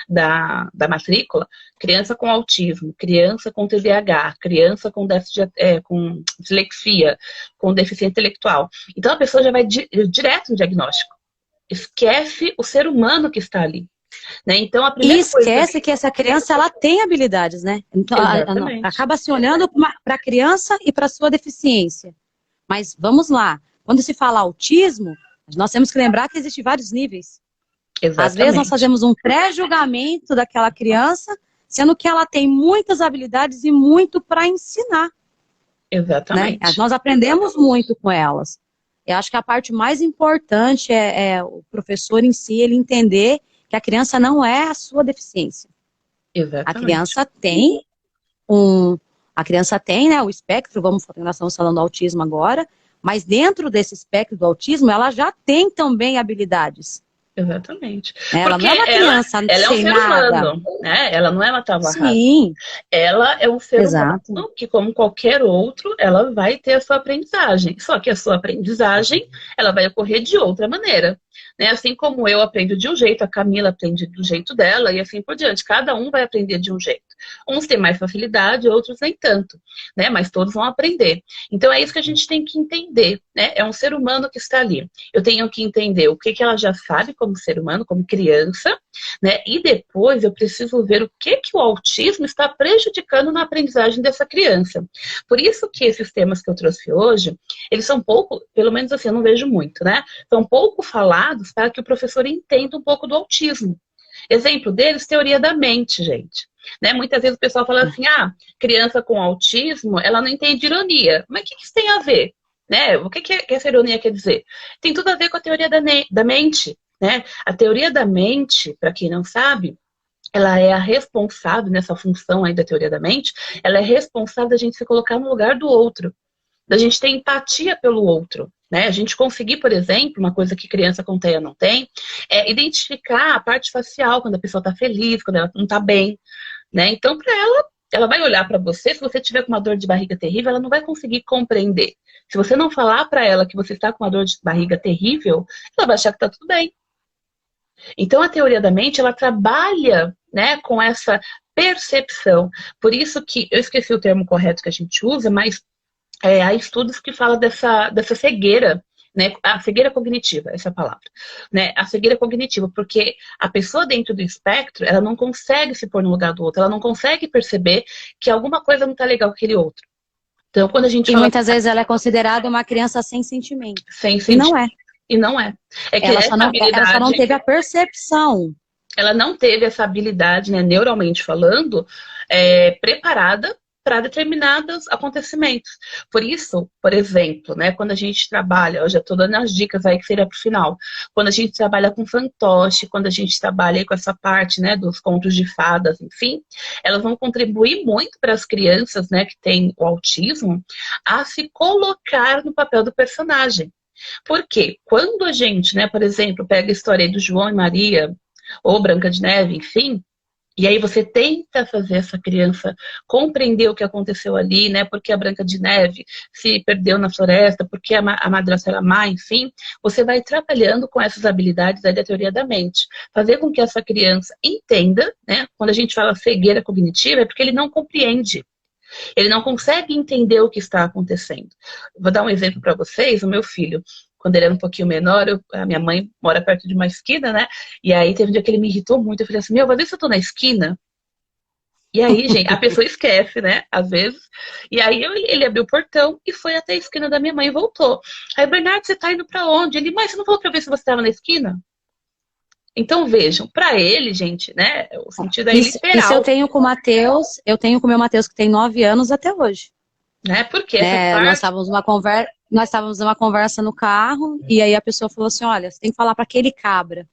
da matrícula, criança com autismo, criança com TDAH, criança com déficit, com dislexia, com deficiência intelectual. Então a pessoa já vai direto no diagnóstico. Esquece o ser humano que está ali. Né? Então a E primeira coisa. esquece que essa criança, ela tem habilidades, né? Então, Exatamente. acaba se olhando para a criança e para a sua deficiência. Mas vamos lá, quando se fala autismo, nós temos que lembrar que existem vários níveis. Às vezes nós Exatamente. fazemos um pré-julgamento daquela criança, sendo que ela tem muitas habilidades e muito para ensinar. Né? Exatamente. Nós aprendemos muito com elas. Eu acho que a parte mais importante é o professor em si, ele entender que a criança não é a sua deficiência. A Exatamente. criança tem né, o espectro, nós estamos falando do autismo agora, mas dentro desse espectro do autismo, ela já tem também habilidades. Exatamente. Ela Porque não é uma criança ela é um sem ser nada. humano, né? Ela não é uma tábua rasa. Sim, Ela é um ser humano exato. que, como qualquer outro, ela vai ter a sua aprendizagem. Só que a sua aprendizagem, ela vai ocorrer de outra maneira. Né? Assim como eu aprendo de um jeito, a Camila aprende do jeito dela e assim por diante. Cada um vai aprender de um jeito. Uns têm mais facilidade, outros nem tanto, né? Mas todos vão aprender. Então é isso que a gente tem que entender, né? É um ser humano que está ali. Eu tenho que entender o que ela já sabe como ser humano, como criança, né? E depois eu preciso ver o que o autismo está prejudicando na aprendizagem dessa criança. Por isso que esses temas que eu trouxe hoje, eles são pouco, pelo menos assim, eu não vejo muito, né? São pouco falados para que o professor entenda um pouco do autismo. Exemplo deles, teoria da mente, gente. Né? Muitas vezes o pessoal fala assim, criança com autismo, ela não entende ironia. Mas o que isso tem a ver? Né? O que essa ironia quer dizer? Tem tudo a ver com a teoria da mente. Né? A teoria da mente, para quem não sabe, ela é a responsável, nessa função aí da teoria da mente, ela é responsável da gente se colocar no lugar do outro, da gente ter empatia pelo outro. Né? A gente conseguir, por exemplo, uma coisa que criança com TEA não tem, é identificar a parte facial, quando a pessoa está feliz, quando ela não está bem. Né? Então, para ela vai olhar para você, se você tiver com uma dor de barriga terrível, ela não vai conseguir compreender. Se você não falar para ela que você está com uma dor de barriga terrível, ela vai achar que está tudo bem. Então, a teoria da mente, ela trabalha, né, com essa percepção. Por isso que, eu esqueci o termo correto que a gente usa, mas há estudos que falam dessa cegueira, né, a cegueira cognitiva, essa é a palavra, né, a cegueira cognitiva, porque a pessoa dentro do espectro, ela não consegue se pôr no lugar do outro, ela não consegue perceber que alguma coisa não está legal com aquele outro. Então, quando a gente E fala muitas vezes ela é considerada uma criança sem sentimento. sem E não é. sentimento, e não é. É que Ela essa só não habilidade, teve a percepção. ela não teve essa habilidade, né, neuralmente falando, preparada para determinados acontecimentos. Por isso, por exemplo, né, quando a gente trabalha, eu já estou dando as dicas aí que seria para o final, quando a gente trabalha com fantoche, quando a gente trabalha com essa parte, né, dos contos de fadas, enfim, elas vão contribuir muito para as crianças, né, que têm o autismo, a se colocar no papel do personagem. Porque quando a gente, né, por exemplo, pega a história aí do João e Maria, ou Branca de Neve, enfim, e aí você tenta fazer essa criança compreender o que aconteceu ali, né? Porque a Branca de Neve se perdeu na floresta, porque a madrasta era má, enfim. Você vai trabalhando com essas habilidades aí da teoria da mente. Fazer com que essa criança entenda, né? Quando a gente fala cegueira cognitiva, é porque ele não compreende. Ele não consegue entender o que está acontecendo. Vou dar um exemplo para vocês. O meu filho, quando ele era um pouquinho menor, a minha mãe mora perto de uma esquina, né? E aí teve um dia que ele me irritou muito. Eu falei assim, vai ver se eu tô na esquina? E aí, gente, a pessoa esquece, né? Às vezes. E aí ele abriu o portão e foi até a esquina da minha mãe e voltou. Aí, Bernardo, você tá indo para onde? Ele, mas você não falou para ver se você estava na esquina? Então, vejam, para ele, gente, né? O sentido é Isso eu literal, tenho com o Matheus, eu tenho com o meu Matheus que tem 9 anos até hoje. né? Porque essa parte. Nós estávamos numa conversa no carro e aí a pessoa falou assim, olha, você tem que falar para aquele cabra.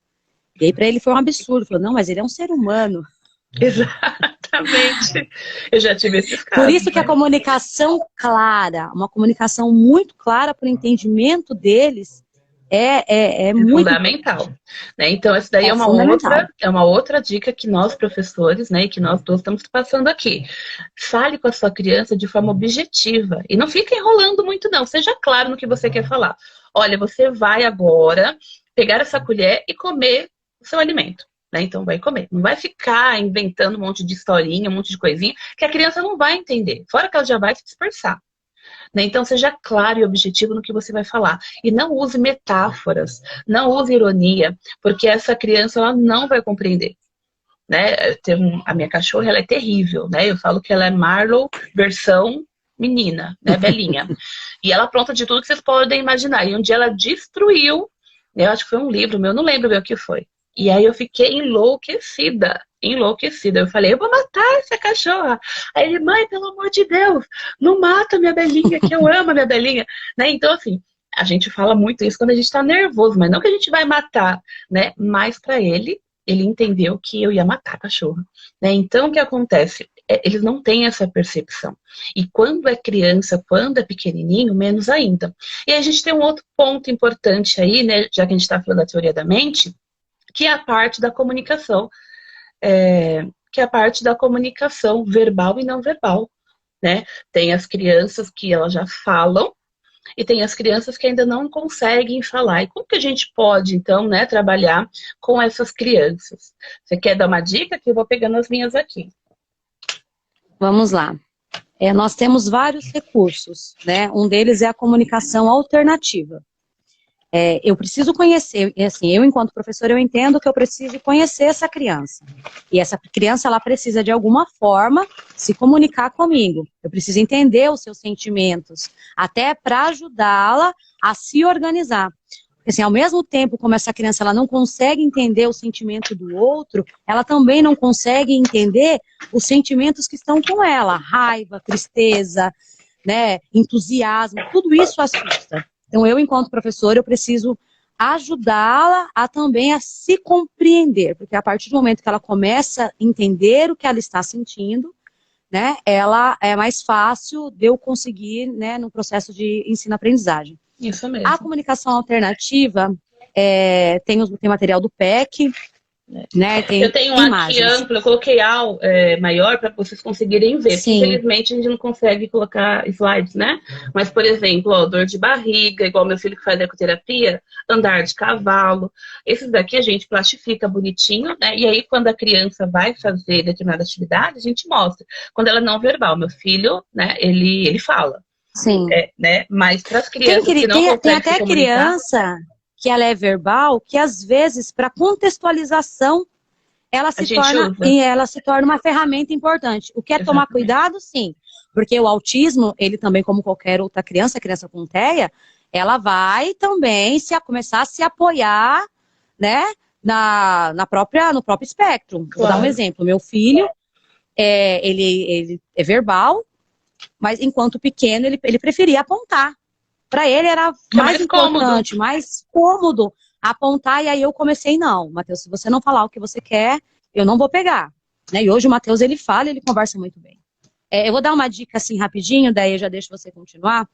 E aí para ele foi um absurdo. Falou, não, mas ele é um ser humano. Exatamente. Eu já tive esses casos. Por isso que a comunicação clara, uma comunicação muito clara para o entendimento deles é muito fundamental, né? Então, essa daí é uma outra dica que nós, professores, né, e que nós todos estamos passando aqui. Fale com a sua criança de forma objetiva e não fique enrolando muito, não. Seja claro no que você quer falar. Olha, você vai agora pegar essa colher e comer o seu alimento. Né? Então vai comer. Não vai ficar inventando um monte de historinha, um monte de coisinha, que a criança não vai entender. Fora que ela já vai se dispersar. Né? Então seja claro e objetivo no que você vai falar. E não use metáforas, não use ironia, porque essa criança ela não vai compreender. Né? A minha cachorra ela é terrível. Né? Eu falo que ela é Marlowe versão menina, né? Belinha. E ela apronta de tudo que vocês podem imaginar. E um dia ela destruiu, eu acho que foi um livro meu, não lembro bem o que foi. E aí eu fiquei enlouquecida. Eu falei, eu vou matar essa cachorra. Aí ele, mãe, pelo amor de Deus, não mata minha Belinha, que eu amo a minha Belinha. Né? Então, assim, a gente fala muito isso quando a gente tá nervoso, mas não que a gente vai matar, né? Mas para ele entendeu que eu ia matar a cachorra. Né? Então, o que acontece? Eles não têm essa percepção. E quando é criança, quando é pequenininho, menos ainda. E aí a gente tem um outro ponto importante aí, né? Já que a gente está falando da teoria da mente, que é a parte da comunicação, verbal e não verbal, né? Tem as crianças que elas já falam e tem as crianças que ainda não conseguem falar. E como que a gente pode, então, né, trabalhar com essas crianças? Você quer dar uma dica? Que eu vou pegando as minhas aqui. Vamos lá. Nós temos vários recursos, né? Um deles é a comunicação alternativa. Eu preciso conhecer, assim, eu enquanto professora, eu entendo que eu preciso conhecer essa criança. E essa criança, ela precisa de alguma forma se comunicar comigo. Eu preciso entender os seus sentimentos, até para ajudá-la a se organizar. Porque, assim, ao mesmo tempo como essa criança ela não consegue entender o sentimento do outro, ela também não consegue entender os sentimentos que estão com ela. Raiva, tristeza, né, entusiasmo, tudo isso assusta. Então, eu, enquanto professora, eu preciso ajudá-la a também a se compreender, porque a partir do momento que ela começa a entender o que ela está sentindo, né, ela é mais fácil de eu conseguir, né, no processo de ensino-aprendizagem. Isso mesmo. A comunicação alternativa tem material do PEC, né, tem eu tenho imagens. Aqui amplo, eu coloquei maior para vocês conseguirem ver. Infelizmente a gente não consegue colocar slides, né? Mas, por exemplo, dor de barriga, igual meu filho que faz ecoterapia, andar de cavalo. Esses daqui a gente plastifica bonitinho, né? E aí quando a criança vai fazer determinada atividade, a gente mostra. Quando ela é não verbal, meu filho, né, ele fala. Sim. Né? Mas para as crianças que não conseguem tem até criança que ela é verbal, que às vezes, para contextualização, ela se torna uma ferramenta importante. O que é tomar cuidado, sim. Porque o autismo, ele também, como qualquer outra criança, a criança com TEA, ela vai também começar a se apoiar, né, no próprio espectro. Claro. Vou dar um exemplo. Meu filho, ele é verbal, mas enquanto pequeno, ele preferia apontar. Para ele era mais importante, mais cômodo apontar, e aí eu comecei, não, Matheus, se você não falar o que você quer, eu não vou pegar. Né? E hoje o Matheus, ele fala e ele conversa muito bem. Eu vou dar uma dica assim rapidinho, daí eu já deixo você continuar,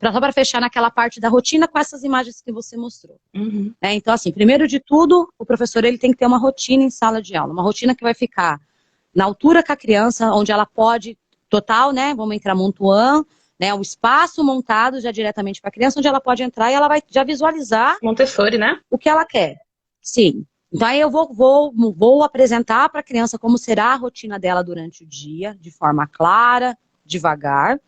só para fechar naquela parte da rotina com essas imagens que você mostrou. Uhum. Então, assim, primeiro de tudo, o professor ele tem que ter uma rotina em sala de aula, uma rotina que vai ficar na altura com a criança, onde ela pode, total, né, vamos entrar Montuan, né, um espaço montado já diretamente para a criança, onde ela pode entrar e ela vai já visualizar Montessori, né? O que ela quer. Sim. Então aí eu vou apresentar para a criança como será a rotina dela durante o dia, de forma clara, devagar.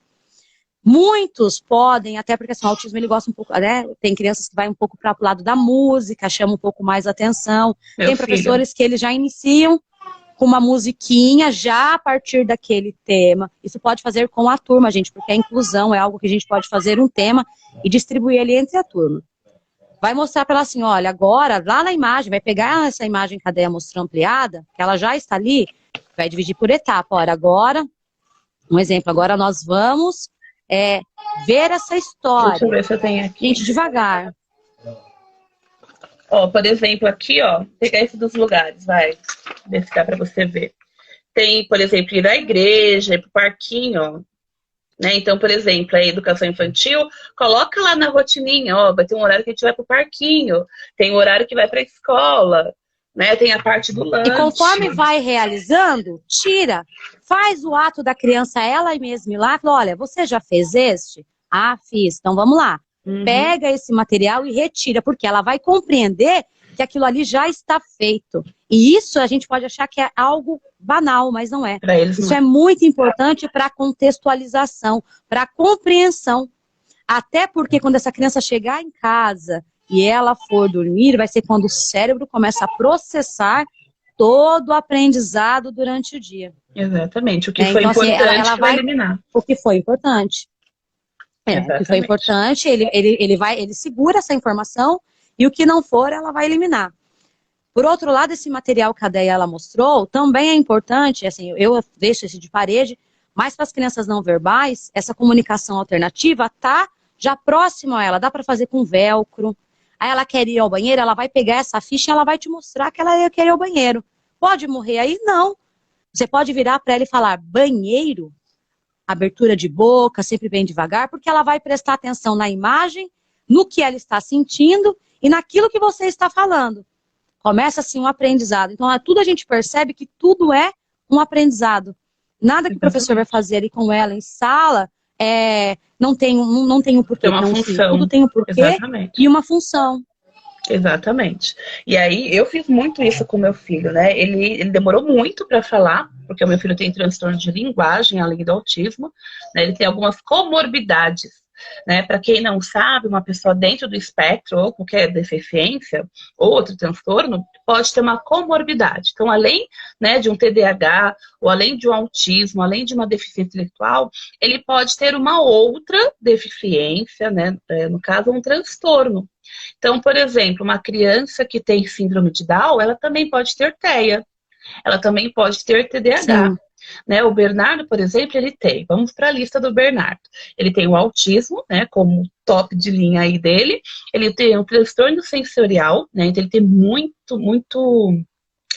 Muitos podem, até porque assim, o autismo ele gosta um pouco, né? Tem crianças que vai um pouco para o lado da música, chama um pouco mais a atenção. Tem professores que eles já iniciam com uma musiquinha já a partir daquele tema. Isso pode fazer com a turma, gente, porque a inclusão é algo que a gente pode fazer um tema e distribuir ele entre a turma. Vai mostrar para ela assim, olha, agora, lá na imagem, vai pegar essa imagem que a Déia mostrou ampliada, que ela já está ali, vai dividir por etapa. Olha, agora, um exemplo, agora nós vamos ver essa história. Deixa eu ver se eu tenho aqui. Gente, devagar. Ó, por exemplo, aqui, ó, vou pegar esse dos lugares, vai, ver se dá pra você ver. Tem, por exemplo, ir à igreja, ir pro parquinho, ó. Né? Então, por exemplo, a educação infantil, coloca lá na rotininha, ó, vai ter um horário que a gente vai pro parquinho, tem um horário que vai pra escola, né? Tem a parte do E conforme lanche. vai realizando, tira, faz o ato da criança ela mesma ir lá, fala, olha, você já fez este? Ah, fiz, então vamos lá. Uhum. Pega esse material e retira, porque ela vai compreender que aquilo ali já está feito. E isso a gente pode achar que é algo banal, mas não é. Pra eles Isso não. é muito importante para a contextualização, para a compreensão. Até porque quando essa criança chegar em casa e ela for dormir, vai ser quando o cérebro começa a processar todo o aprendizado durante o dia. Exatamente. O que foi Então, assim, importante ela vai vai... eliminar. O que foi importante. O que foi importante, ele segura essa informação e o que não for, ela vai eliminar. Por outro lado, esse material que a Deia ela mostrou também é importante, assim, eu deixo esse de parede, mas para as crianças não verbais, essa comunicação alternativa tá já próximo a ela, dá para fazer com velcro. Aí ela quer ir ao banheiro, ela vai pegar essa ficha e ela vai te mostrar que ela quer ir ao banheiro. Pode morrer aí? Não. Você pode virar para ela e falar banheiro, abertura de boca, sempre bem devagar, porque ela vai prestar atenção na imagem, no que ela está sentindo e naquilo que você está falando. Começa assim um aprendizado. Então, tudo a gente percebe que tudo é um aprendizado. Nada que o professor vai fazer ali com ela em sala não tem um porquê. Tem uma não, função. Sim, tudo tem um porquê. Exatamente. E uma função. Exatamente. E aí, eu fiz muito isso com meu filho, né? Ele demorou muito para falar, porque o meu filho tem transtorno de linguagem, além do autismo, né? Ele tem algumas comorbidades. Né? Para quem não sabe, uma pessoa dentro do espectro ou qualquer deficiência ou outro transtorno pode ter uma comorbidade. Então, além, né, de um TDAH ou além de um autismo, além de uma deficiência intelectual, ele pode ter uma outra deficiência, né? No caso, um transtorno. Então, por exemplo, uma criança que tem síndrome de Down, ela também pode ter TEA, ela também pode ter TDAH. Sim. Né, o Bernardo, por exemplo, ele tem, vamos para a lista do Bernardo, ele tem o autismo, né, como top de linha aí dele, ele tem um transtorno sensorial, né, então ele tem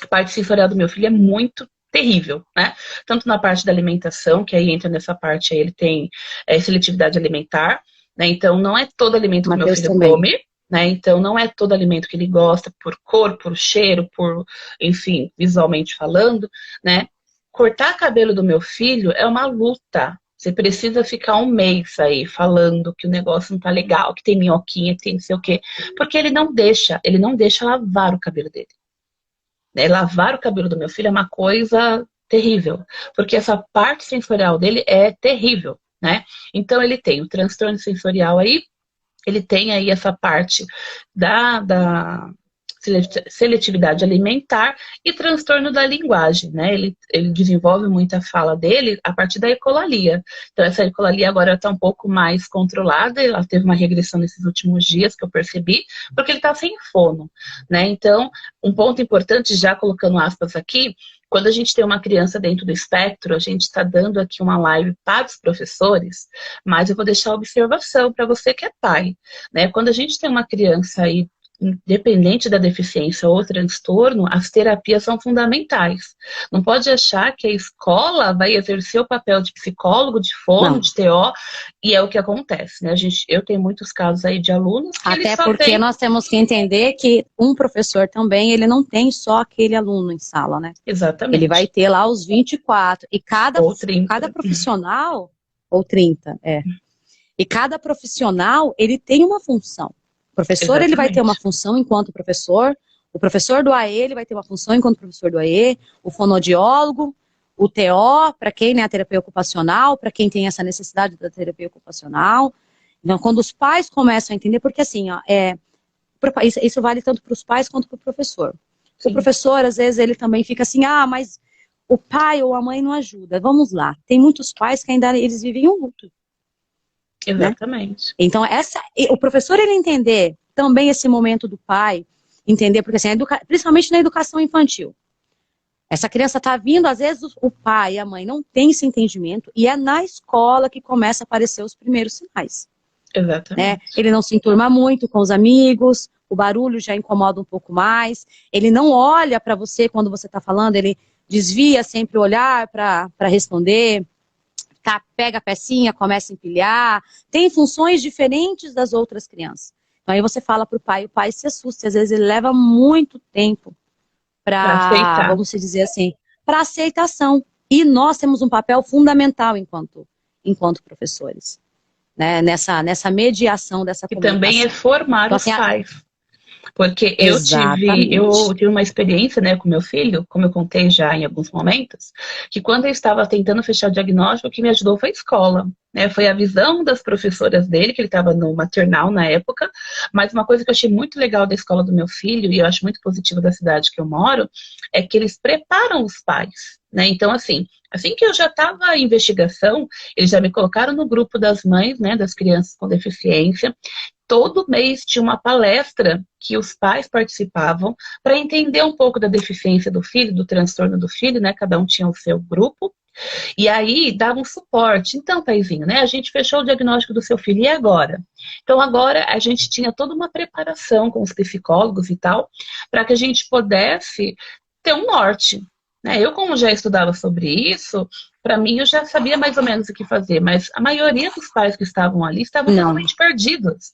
a parte sensorial do meu filho é muito terrível, né, tanto na parte da alimentação, que aí entra nessa parte aí, ele tem seletividade alimentar, né, então não é todo alimento que meu filho come, né, então não é todo alimento que ele gosta, por cor, por cheiro, por, enfim, visualmente falando, né. Cortar cabelo do meu filho é uma luta. Você precisa ficar um mês aí falando que o negócio não tá legal, que tem minhoquinha, que tem não sei o quê. Porque ele não deixa lavar o cabelo dele. Né? Lavar o cabelo do meu filho é uma coisa terrível. Porque essa parte sensorial dele é terrível, né? Então ele tem o transtorno sensorial aí, ele tem aí essa parte da seletividade alimentar e transtorno da linguagem, né? Ele desenvolve muita fala dele a partir da ecolalia. Então, essa ecolalia agora está um pouco mais controlada, ela teve uma regressão nesses últimos dias, que eu percebi, porque ele está sem fono, né? Então, um ponto importante, já colocando aspas aqui, quando a gente tem uma criança dentro do espectro, a gente está dando aqui uma live para os professores, mas eu vou deixar a observação para você que é pai, né? Quando a gente tem uma criança aí independente da deficiência ou transtorno, as terapias são fundamentais. Não pode achar que a escola vai exercer o papel de psicólogo, de fono, de TO, e é o que acontece, né? Eu tenho muitos casos aí de alunos que até porque nós temos que entender que um professor também, ele não tem só aquele aluno em sala, né? Exatamente. Ele vai ter lá os 24, e cada profissional, ou 30, e cada profissional, ele tem uma função. O professor, ele vai ter uma função enquanto professor, o professor do AE, ele vai ter uma função enquanto professor do AE, o fonoaudiólogo, o TO, para quem, né, a terapia ocupacional, para quem tem essa necessidade da terapia ocupacional. Então, quando os pais começam a entender, porque assim, ó, isso vale tanto para os pais quanto para o professor. Sim. O professor, às vezes, ele também fica assim, mas o pai ou a mãe não ajuda. Vamos lá, tem muitos pais que ainda eles vivem um luto. Exatamente. Né? Então, o professor, ele entender também esse momento do pai, entender, porque assim, principalmente na educação infantil, essa criança está vindo, às vezes o pai e a mãe não têm esse entendimento, e é na escola que começa a aparecer os primeiros sinais. Exatamente. Né? Ele não se enturma muito com os amigos, o barulho já incomoda um pouco mais, ele não olha para você quando você está falando, ele desvia sempre o olhar para responder, tá, pega a pecinha, começa a empilhar, tem funções diferentes das outras crianças. Então aí você fala para o pai se assusta, às vezes ele leva muito tempo Pra para, aceitar. vamos dizer assim, para aceitação. E nós temos um papel fundamental enquanto professores, né? Nessa mediação dessa E também é comunicação. formar Então, os assim, pais. Porque eu exatamente. tive uma experiência, né, com meu filho, como eu contei já em alguns momentos, que quando eu estava tentando fechar o diagnóstico, o que me ajudou foi a escola, né, foi a visão das professoras dele, que ele estava no maternal na época, mas uma coisa que eu achei muito legal da escola do meu filho, e eu acho muito positivo da cidade que eu moro, é que eles preparam os pais, né, então assim que eu já estava em investigação, eles já me colocaram no grupo das mães, né, das crianças com deficiência. Todo mês tinha uma palestra que os pais participavam para entender um pouco da deficiência do filho, do transtorno do filho, né? Cada um tinha o seu grupo. E aí dava um suporte. Então, paizinho, né? A gente fechou o diagnóstico do seu filho. E agora? Então, agora a gente tinha toda uma preparação com os psicólogos e tal, para que a gente pudesse ter um norte. Né? Eu, como já estudava sobre isso, para mim eu já sabia mais ou menos o que fazer, mas a maioria dos pais que estavam ali estavam Não, totalmente perdidos,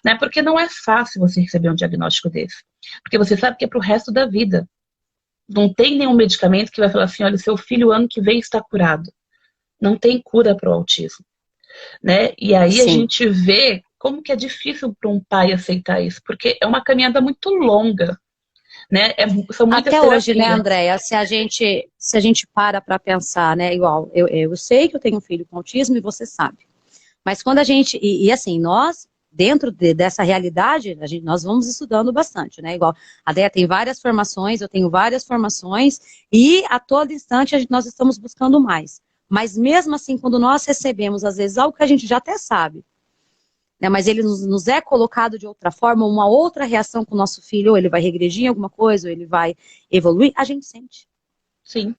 né? Porque não é fácil você receber um diagnóstico desse, porque você sabe que é para o resto da vida. Não tem nenhum medicamento que vai falar assim, olha, seu filho ano que vem está curado. Não tem cura para o autismo, né? E aí a sim. gente vê como que é difícil para um pai aceitar isso, porque é uma caminhada muito longa, né? São muitas Até hoje, né, terapias. Andréia, se a gente para pensar, né, igual, eu sei que eu tenho um filho com autismo e você sabe, mas quando a gente, assim, nós, dentro dessa realidade, nós vamos estudando bastante, né, igual, a Déia tem várias formações, eu tenho várias formações, e a todo instante nós estamos buscando mais, mas mesmo assim, quando nós recebemos, às vezes, algo que a gente já até sabe, né, mas ele nos é colocado de outra forma, uma outra reação com o nosso filho, ou ele vai regredir em alguma coisa, ou ele vai evoluir, a gente sente. Sim,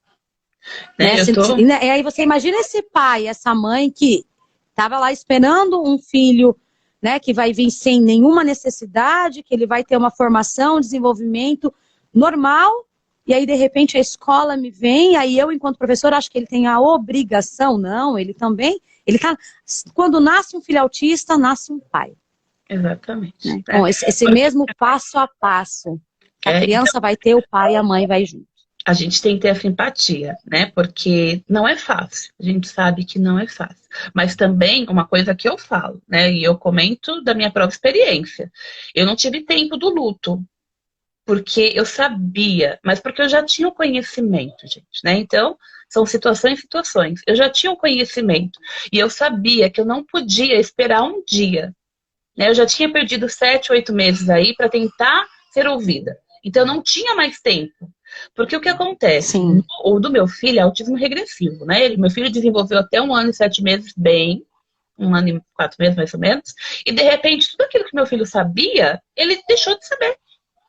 Né? né? Eu tô. E aí você imagina esse pai, essa mãe que estava lá esperando um filho, né, que vai vir sem nenhuma necessidade, que ele vai ter uma formação, desenvolvimento normal, e aí de repente a escola me vem, aí eu enquanto professor acho que ele tem a obrigação, não, ele também, quando nasce um filho autista, nasce um pai. Exatamente. Né? Né? Então, esse Porque mesmo passo a passo, que a então, criança vai ter, o pai e a mãe vai junto. a gente tem que ter essa empatia, né? Porque não é fácil. A gente sabe que não é fácil. Mas também uma coisa que eu falo, né? E eu comento da minha própria experiência. Eu não tive tempo do luto, porque eu sabia, mas porque eu já tinha o conhecimento, gente, né? Então, são situações e situações. Eu já tinha o conhecimento e eu sabia que eu não podia esperar um dia, né? Eu já tinha perdido 7, 8 meses aí para tentar ser ouvida. Então, eu não tinha mais tempo. Porque o que acontece? Sim. O do meu filho é autismo regressivo, né? Meu filho desenvolveu até 1 ano e 7 meses bem, 1 ano e 4 meses mais ou menos, e de repente tudo aquilo que meu filho sabia, ele deixou de saber.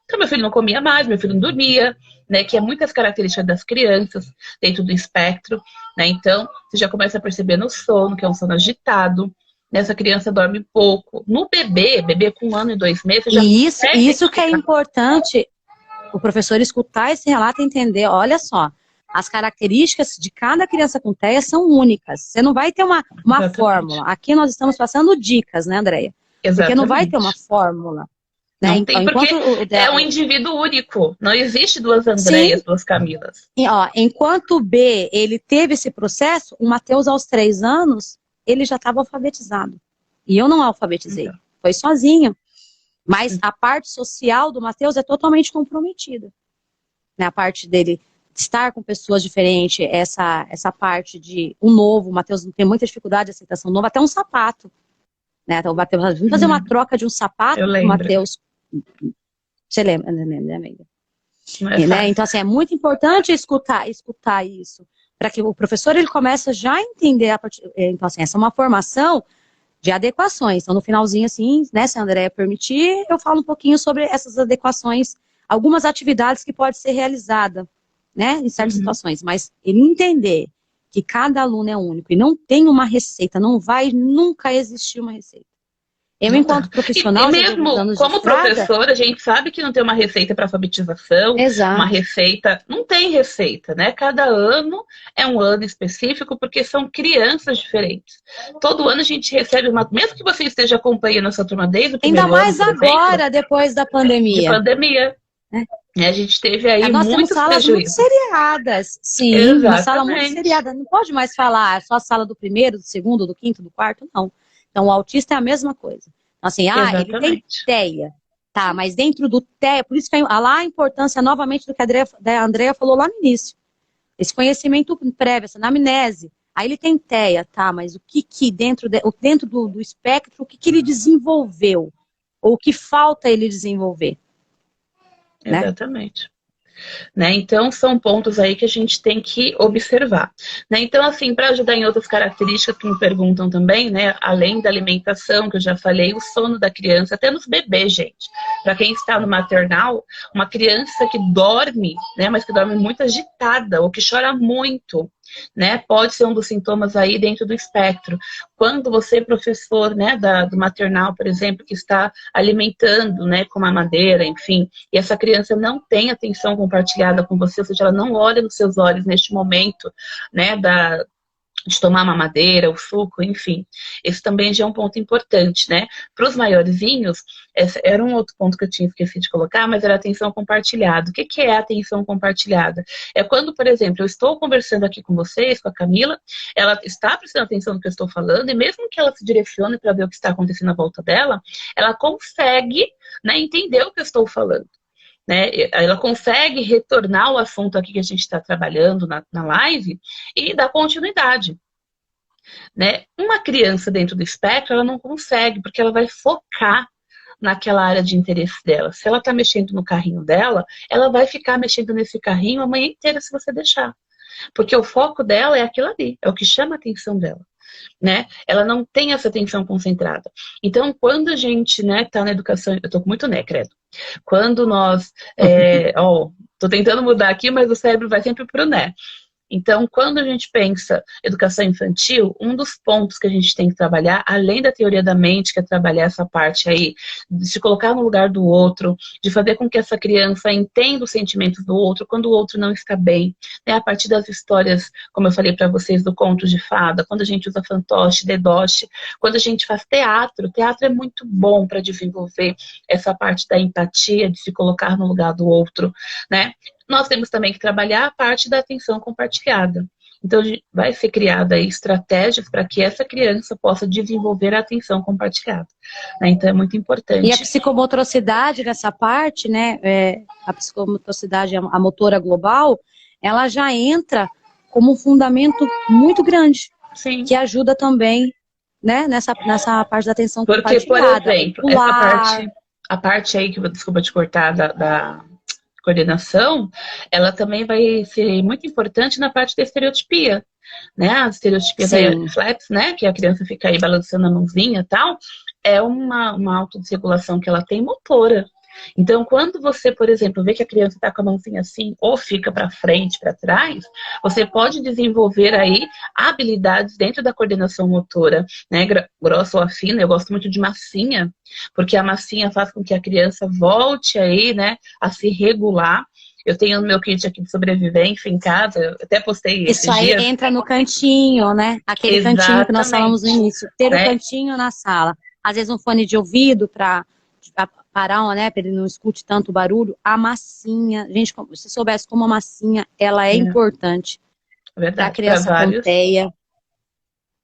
Então, meu filho não comia mais, meu filho não dormia, né? Que é muitas características das crianças dentro do espectro, né? Então, você já começa a perceber no sono, que é um sono agitado, né? Essa criança dorme pouco. No bebê com 1 ano e 2 meses, você já E consegue isso que é identificar. importante, o professor escutar esse relato e entender, olha só, as características de cada criança com TEA são únicas. Você não vai ter uma Exatamente. fórmula. Aqui nós estamos passando dicas, né, Andréia? Porque não vai ter uma Exatamente. fórmula. Né? Não tem, porque Enquanto é um indivíduo único. Não existe duas Andréias, sim, duas Camilas. enquanto o B, ele teve esse processo, o Matheus aos 3 anos, ele já estava alfabetizado. E eu não alfabetizei. Então, Foi sozinho. Mas a parte social do Matheus é totalmente comprometida. Né? A parte dele estar com pessoas diferentes, essa parte de um novo, o Matheus tem muita dificuldade de aceitação novo, até um sapato. Né? Então, o Matheus, vamos fazer uma troca de um sapato eu com o lembro. Matheus. Você lembra, né, amiga? Não é Né? fácil. Então, assim, é muito importante escutar isso, para que o professor ele comece já a entender. Então, assim, essa é uma formação de adequações. Então, no finalzinho, assim, né, se a Andréia permitir, eu falo um pouquinho sobre essas adequações, algumas atividades que pode ser realizada, né, em certas situações, mas ele entender que cada aluno é único e não tem uma receita, não vai nunca existir uma receita. Eu, Não enquanto dá. E profissional, já dou mesmo anos de como estrada. professora, a gente sabe que não tem uma receita para alfabetização, uma Exato. receita, não tem receita, né? Cada ano é um ano específico, porque são crianças diferentes. Todo ano a gente recebe uma, mesmo que você esteja acompanhando a sua turma desde o Ainda primeiro ano, mais por exemplo, agora, depois da de pandemia, pandemia, né? né? A gente teve aí Nós temos muitos salas muito prejuízos. seriadas, sim, uma sala muito Exatamente. seriada. Não pode mais falar só a sala do primeiro, do segundo, do quinto, do quarto, não. Então, o autista é a mesma coisa. Então, assim, ele tem Exatamente. TEA, tá, mas dentro do TEA, por isso que lá a importância novamente do que a Andrea falou lá no início. Esse conhecimento prévio, essa anamnese. Aí ele tem TEA, tá, mas o que dentro do espectro, o que ele desenvolveu? Ou o que falta ele desenvolver, né? Exatamente. Né? Então, são pontos aí que a gente tem que observar. Né? Então, assim, para ajudar em outras características que me perguntam também, né? Além da alimentação, que eu já falei, o sono da criança, até nos bebês, gente. Para quem está no maternal, uma criança que dorme, né? Mas que dorme muito agitada ou que chora muito, né? Pode ser um dos sintomas aí dentro do espectro. Quando você, professor, né, do maternal, por exemplo, que está alimentando, né, com mamadeira, enfim, e essa criança não tem atenção compartilhada com você, ou seja, ela não olha nos seus olhos neste momento, né, de tomar mamadeira, o suco, enfim. Esse também já é um ponto importante, né? Para os maiorzinhos, esse era um outro ponto que eu tinha esquecido de colocar, mas era a atenção compartilhada. O que é a atenção compartilhada? É quando, por exemplo, eu estou conversando aqui com vocês, com a Camila, ela está prestando atenção no que eu estou falando, e mesmo que ela se direcione para ver o que está acontecendo à volta dela, ela consegue, né, entender o que eu estou falando. Né, ela consegue retornar ao assunto aqui que a gente está trabalhando na live e dar continuidade. Né? Uma criança dentro do espectro, ela não consegue, porque ela vai focar naquela área de interesse dela. Se ela está mexendo no carrinho dela, ela vai ficar mexendo nesse carrinho a manhã inteira se você deixar. Porque o foco dela é aquilo ali, é o que chama a atenção dela. Né? Ela não tem essa atenção concentrada. Então, quando a gente, né, tá na educação, eu tô com muito né, credo. Quando nós, tô tentando mudar aqui, mas o cérebro vai sempre pro né. Então, quando a gente pensa educação infantil, um dos pontos que a gente tem que trabalhar, além da teoria da mente, que é trabalhar essa parte aí, de se colocar no lugar do outro, de fazer com que essa criança entenda os sentimentos do outro quando o outro não está bem. Né? A partir das histórias, como eu falei para vocês, do conto de fada, quando a gente usa fantoche, dedoche, quando a gente faz teatro, teatro é muito bom para desenvolver essa parte da empatia, de se colocar no lugar do outro, né? Nós temos também que trabalhar a parte da atenção compartilhada. Então, vai ser criada aí estratégias para que essa criança possa desenvolver a atenção compartilhada. Né? Então, é muito E a importante. psicomotricidade nessa parte, né, a psicomotricidade, a motora global, ela já entra como um fundamento muito grande, Sim. que ajuda também, né, nessa parte da atenção Porque, por compartilhada. exemplo, essa parte, a parte aí, que desculpa te cortar, da coordenação, ela também vai ser muito importante na parte da estereotipia, né? As estereotipias aí, flaps, né? Que a criança fica aí balançando a mãozinha e tal, é uma autodesregulação que ela tem motora. Então, quando você, por exemplo, vê que a criança está com a mãozinha assim, ou fica para frente, para trás, você pode desenvolver aí habilidades dentro da coordenação motora, né? Grossa ou fina, eu gosto muito de massinha, porque a massinha faz com que a criança volte aí, né, a se regular. Eu tenho no meu kit aqui de sobrevivência em casa, eu até postei Isso aí dias. entra no cantinho, né? Aquele cantinho que nós falamos no início. Ter o cantinho na sala. Às vezes um fone de ouvido para parar, né? Para ele não escute tanto barulho. A massinha. Gente, se soubesse como a massinha, ela é importante. Para a criança com TEA.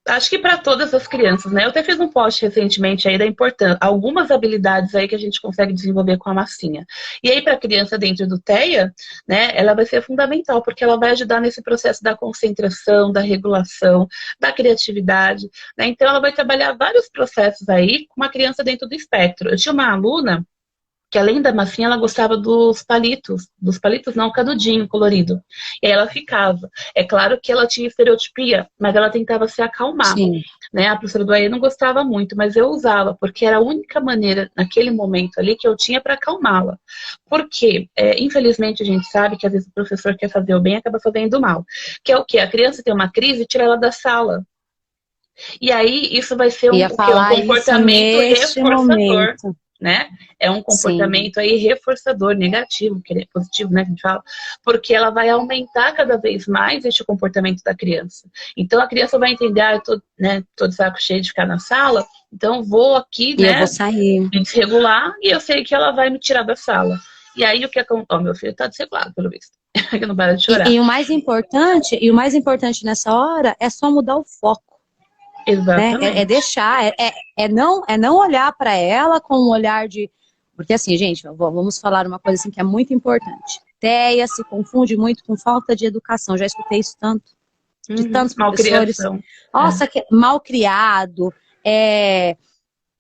Acho que para todas as crianças, né? Eu até fiz um post recentemente aí da importância, algumas habilidades aí que a gente consegue desenvolver com a massinha. E aí para a criança dentro do TEA, né, ela vai ser fundamental, porque ela vai ajudar nesse processo da concentração, da regulação, da criatividade, né? Então ela vai trabalhar vários processos aí com uma criança dentro do espectro. Eu tinha uma aluna que além da massinha, ela gostava dos palitos não, canudinho colorido. E aí ela ficava. É claro que ela tinha estereotipia, mas ela tentava se acalmar. Né? A professora do AE não gostava muito, mas eu usava, porque era a única maneira, naquele momento ali, que eu tinha para acalmá-la. Porque, infelizmente, a gente sabe que às vezes o professor quer fazer o bem e acaba fazendo o mal. Que é o quê? A criança tem uma crise e tira ela da sala. E aí isso vai ser Ia o quê? Um falar isso comportamento neste reforçador, momento. né? É um Sim. comportamento aí reforçador, negativo, positivo, né, que a gente fala, porque ela vai aumentar cada vez mais este comportamento da criança. Então a criança vai entender, eu tô, né, tô de saco cheio de ficar na sala, então vou aqui, E eu vou né, sair. me desregular e eu sei que ela vai me tirar da sala. E aí o que acontece? Ó, meu filho tá desregulado, pelo visto. Que não para de chorar. E o mais importante nessa hora é só mudar o foco. Né? É Exatamente. deixar, é não olhar para ela com um olhar de. Porque assim, gente, vamos falar uma coisa assim que é muito importante. TEA se confunde muito com falta de educação. Já escutei isso tanto, de tantos professores. Malcriação. Nossa, que mal criado, é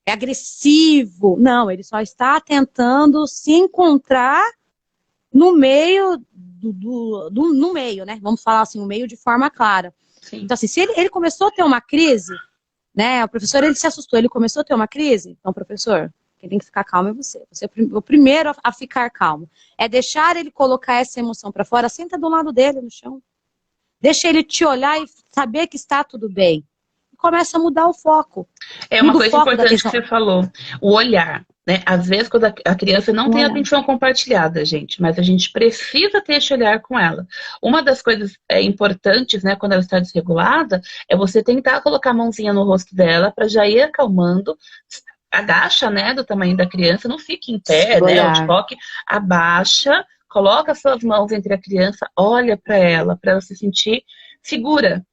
agressivo. Não, ele só está tentando se encontrar no meio no meio, né? Vamos falar assim, o meio de forma clara. Sim. Então, assim, se ele começou a ter uma crise, né? O professor, ele se assustou, ele começou a ter uma crise. Então, professor, quem tem que ficar calmo é você. Você é o primeiro a ficar calmo. É deixar ele colocar essa emoção para fora, senta do lado dele no chão. Deixa ele te olhar e saber que está tudo bem. E começa a mudar o foco. É uma Muda o coisa foco da importante que questão. você falou, o olhar. Né? Às vezes, quando a criança não tem Olha, atenção compartilhada, gente, mas a gente precisa ter esse olhar com ela. Uma das coisas importantes, né, quando ela está desregulada, é você tentar colocar a mãozinha no rosto dela para já ir acalmando. Agacha, né, do tamanho da criança, não fique em pé, né, ou de olhar. coque, abaixa, coloca suas mãos entre a criança, olha para ela se sentir segura.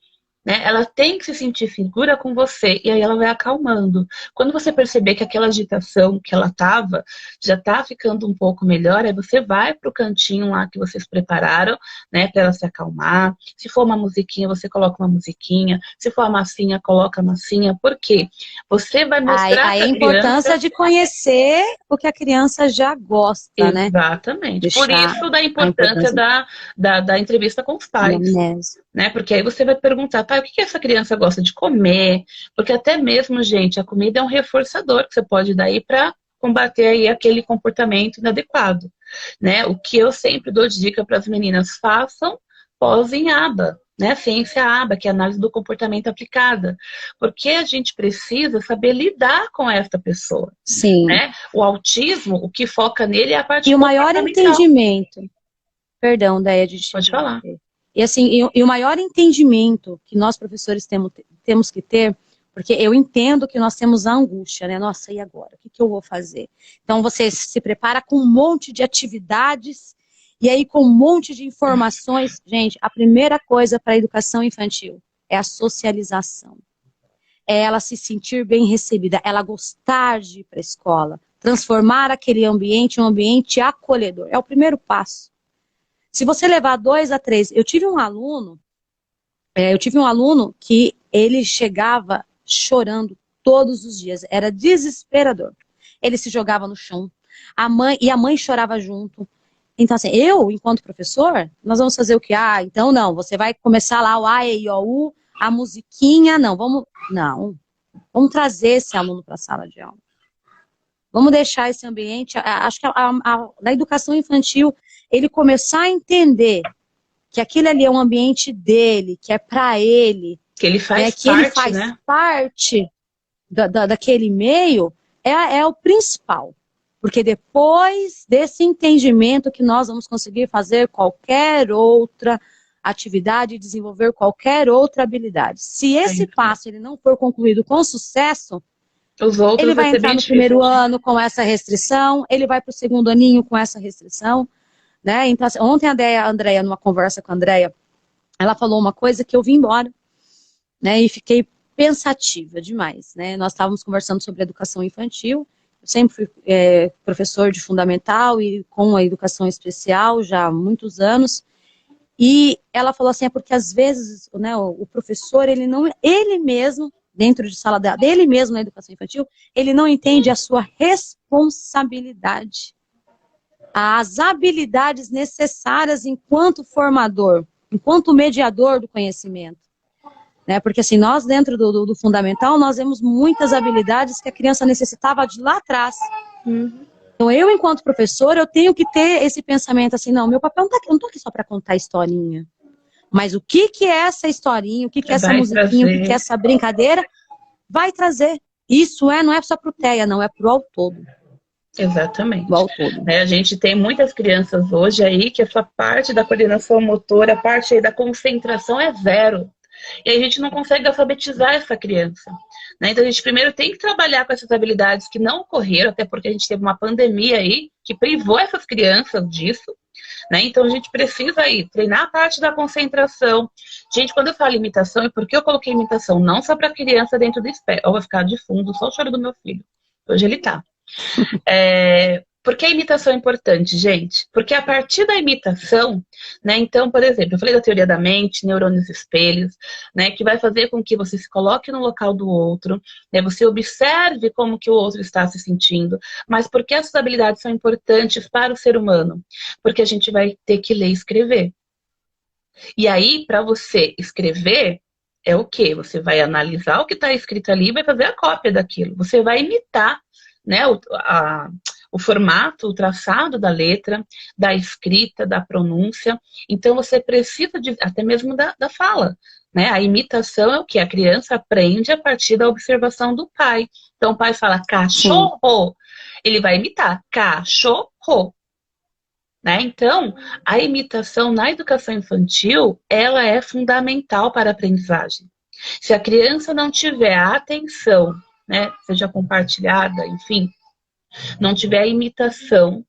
Né? Ela tem que se sentir segura com você e aí ela vai acalmando. Quando você perceber que aquela agitação que ela estava já está ficando um pouco melhor, aí você vai para o cantinho lá que vocês prepararam, né, para ela se acalmar. Se for uma musiquinha, você coloca uma musiquinha. Se for a massinha, coloca a massinha. Por quê? Você vai mostrar Aí para a a criança. importância de conhecer o que a criança já gosta, né? Exatamente. Por Deixar isso da a importância importância da entrevista com os da pais. anamnese. Né? Porque aí você vai perguntar, pai, o que essa criança gosta de comer? Porque até mesmo, gente, a comida é um reforçador que você pode dar aí para combater aí aquele comportamento inadequado, né? O que eu sempre dou de dica para as meninas, façam pós em aba, né? Ciência aba, que é a análise do comportamento aplicada. Porque a gente precisa saber lidar com essa pessoa, Sim. né? O autismo, o que foca nele é a parte E o maior comportamental. entendimento, perdão, Déia, de te Pode falar. interromper. E assim, e o maior entendimento que nós professores temos que ter, porque eu entendo que nós temos a angústia, né? Nossa, e agora? O que eu vou fazer? Então você se prepara com um monte de atividades e aí com um monte de informações. Gente, a primeira coisa para a educação infantil é a socialização. É ela se sentir bem recebida, ela gostar de ir para a escola, transformar aquele ambiente em um ambiente acolhedor. É o primeiro passo. Se você levar 2 a 3, eu tive um aluno que ele chegava chorando todos os dias, era desesperador. Ele se jogava no chão, a mãe chorava junto. Então, assim, eu, enquanto professor, nós vamos fazer o quê? Então não, você vai começar lá o A, E, I, O, U, a musiquinha, vamos trazer esse aluno para a sala de aula. Vamos deixar esse ambiente, acho que na educação infantil, ele começar a entender que aquilo ali é um ambiente dele, que é para ele, que ele faz né, parte, ele faz né? parte daquele meio, é o principal. Porque depois desse entendimento que nós vamos conseguir fazer qualquer outra atividade, desenvolver qualquer outra habilidade. Se esse passo ele não for concluído com sucesso, ele vai entrar no primeiro ano com essa restrição, ele vai para o segundo aninho com essa restrição, né? Então, assim, ontem a Andréia, numa conversa com a Andréia, ela falou uma coisa que eu vim embora, né? E fiquei pensativa demais, né? Nós estávamos conversando sobre educação infantil, eu sempre fui professor de fundamental e com a educação especial já há muitos anos, e ela falou assim, porque às vezes, né, o professor, ele mesmo, dentro de sala dele mesmo na educação infantil, ele não entende a sua responsabilidade, as habilidades necessárias enquanto formador, enquanto mediador do conhecimento. Né? Porque assim, nós dentro do fundamental, nós vemos muitas habilidades que a criança necessitava de lá atrás. Então eu, enquanto professor, eu tenho que ter esse pensamento assim, não, meu papel não tá, eu não estou aqui só para contar historinha. Mas o que que é essa historinha, o que que é essa musiquinha, o que que é essa brincadeira, vai trazer. Isso não é só pro TEA, não, é pro ao todo. Exatamente. Ao todo. A gente tem muitas crianças hoje aí que essa parte da coordenação motora, a parte aí da concentração é zero. E a gente não consegue alfabetizar essa criança. Né? Então a gente primeiro tem que trabalhar com essas habilidades que não ocorreram, até porque a gente teve uma pandemia aí que privou essas crianças disso. Né? Então a gente precisa aí treinar a parte da concentração. Gente, quando eu falo imitação, é porque eu coloquei imitação não só para criança dentro do espelho. Ó, vai ficar de fundo só o choro do meu filho. Hoje ele tá. Por que a imitação é importante, gente? Porque a partir da imitação, né, então, por exemplo, eu falei da teoria da mente, neurônios espelhos, né, que vai fazer com que você se coloque no local do outro, né, você observe como que o outro está se sentindo, mas por que essas habilidades são importantes para o ser humano? Porque a gente vai ter que ler e escrever. E aí, para você escrever, é o quê? Você vai analisar o que está escrito ali e vai fazer a cópia daquilo. Você vai imitar, né, o formato, o traçado da letra, da escrita, da pronúncia. Então, você precisa até mesmo da fala. Né? A imitação é o que? A criança aprende a partir da observação do pai. Então, o pai fala cachorro, ele vai imitar cachorro. Né? Então, a imitação na educação infantil, ela é fundamental para a aprendizagem. Se a criança não tiver a atenção, né, seja compartilhada, enfim, não tiver a imitação,